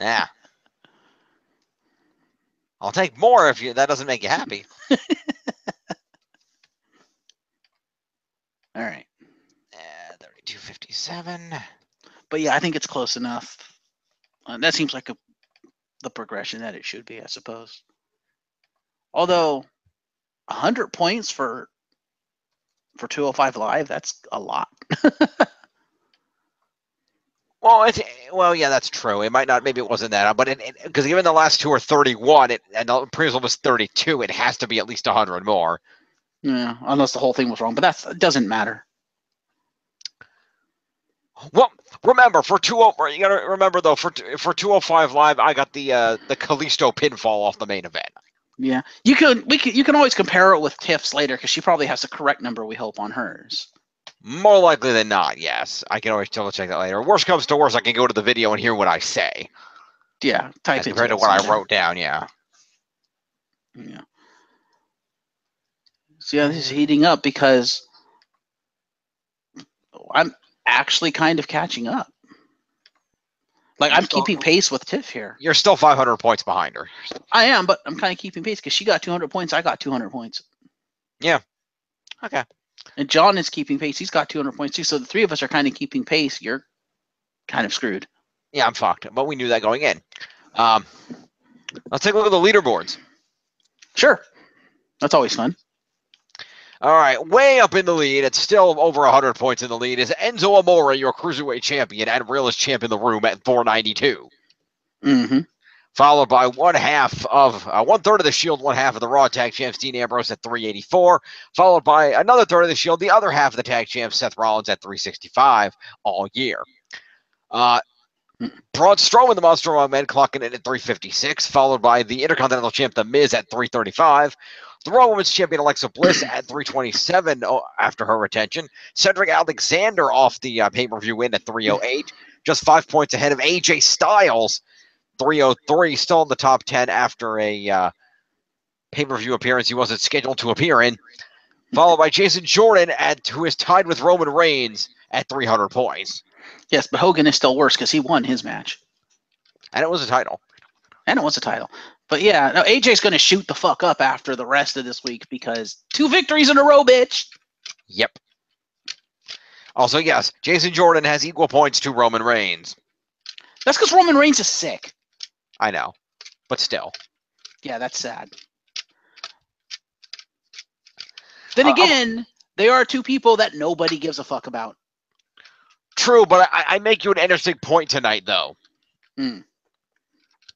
Yeah. I'll take more if that doesn't make you happy. All right. 32.57. But yeah, I think it's close enough. That seems like the progression that it should be, I suppose. Although 100 points for 205 Live, that's a lot. Well, yeah, that's true. It might not. Maybe it wasn't that, but because even the last two are 31, and the previous one was 32, it has to be at least 100 more. Yeah, unless the whole thing was wrong, but it doesn't matter. Well, remember you gotta remember though for 205 Live, I got the Kalisto pinfall off the main event. Yeah, you can always compare it with Tiff's later because she probably has the correct number. We hope on hers. More likely than not, yes. I can always double check that later. Worst comes to worst, I can go to the video and hear what I say. Yeah, type it compared to what I wrote down. Yeah. Yeah. So yeah, this is heating up because I'm actually kind of catching up. Like I'm keeping pace with Tiff here. You're still 500 points behind her. I am, but I'm kind of keeping pace because she got 200 points. I got 200 points. Yeah. Okay. And John is keeping pace. He's got 200 points too. So the three of us are kind of keeping pace. You're kind of screwed. Yeah, I'm fucked. But we knew that going in. Let's take a look at the leaderboards. Sure. That's always fun. All right, way up in the lead. It's still over 100 points in the lead. Is Enzo Amore, your cruiserweight champion and realest champ in the room at 492. Mm-hmm. Followed by one third of the Shield, one half of the Raw Tag Champs, Dean Ambrose at 384. Followed by another third of the Shield, the other half of the Tag Champs, Seth Rollins at 365 all year. Braun Strowman, the Monster Raw Men, clocking in at 356. Followed by the Intercontinental Champ, The Miz, at 335. The Raw Women's Champion, Alexa Bliss, at 327 after her retention. Cedric Alexander off the pay-per-view win at 308. Just 5 points ahead of AJ Styles, 303, still in the top 10 after a pay-per-view appearance he wasn't scheduled to appear in. Followed by Jason Jordan, who is tied with Roman Reigns at 300 points. Yes, but Hogan is still worse because he won his match. And it was a title. But yeah, no, AJ's going to shoot the fuck up after the rest of this week because 2 victories in a row, bitch. Yep. Also, yes, Jason Jordan has equal points to Roman Reigns. That's because Roman Reigns is sick. I know, but still. Yeah, that's sad. Then again, they are 2 people that nobody gives a fuck about. True, but I make you an interesting point tonight, though. Mm.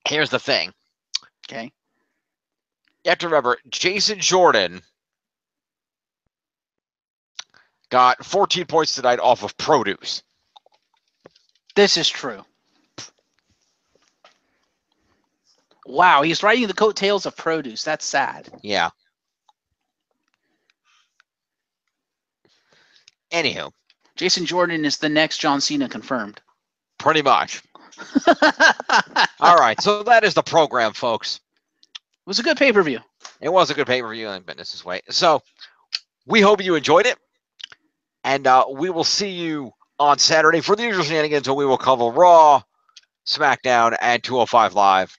Here's the thing. Okay. You have to remember, Jason Jordan got 14 points tonight off of produce. This is true. Wow, he's riding the coattails of produce. That's sad. Yeah. Anywho. Jason Jordan is the next John Cena confirmed. Pretty much. All right, so that is the program, folks. It was a good pay-per-view. It was a good pay-per-view in business way. So we hope you enjoyed it. And we will see you on Saturday for the usual shenanigans, and we will cover Raw, SmackDown, and 205 Live.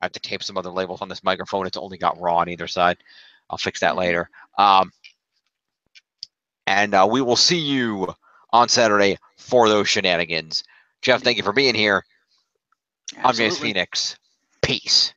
I have to tape some other labels on this microphone. It's only got Raw on either side. I'll fix that later. And we will see you on Saturday for those shenanigans. Jeff, thank you for being here. I'm James Absolutely. Phoenix. Peace.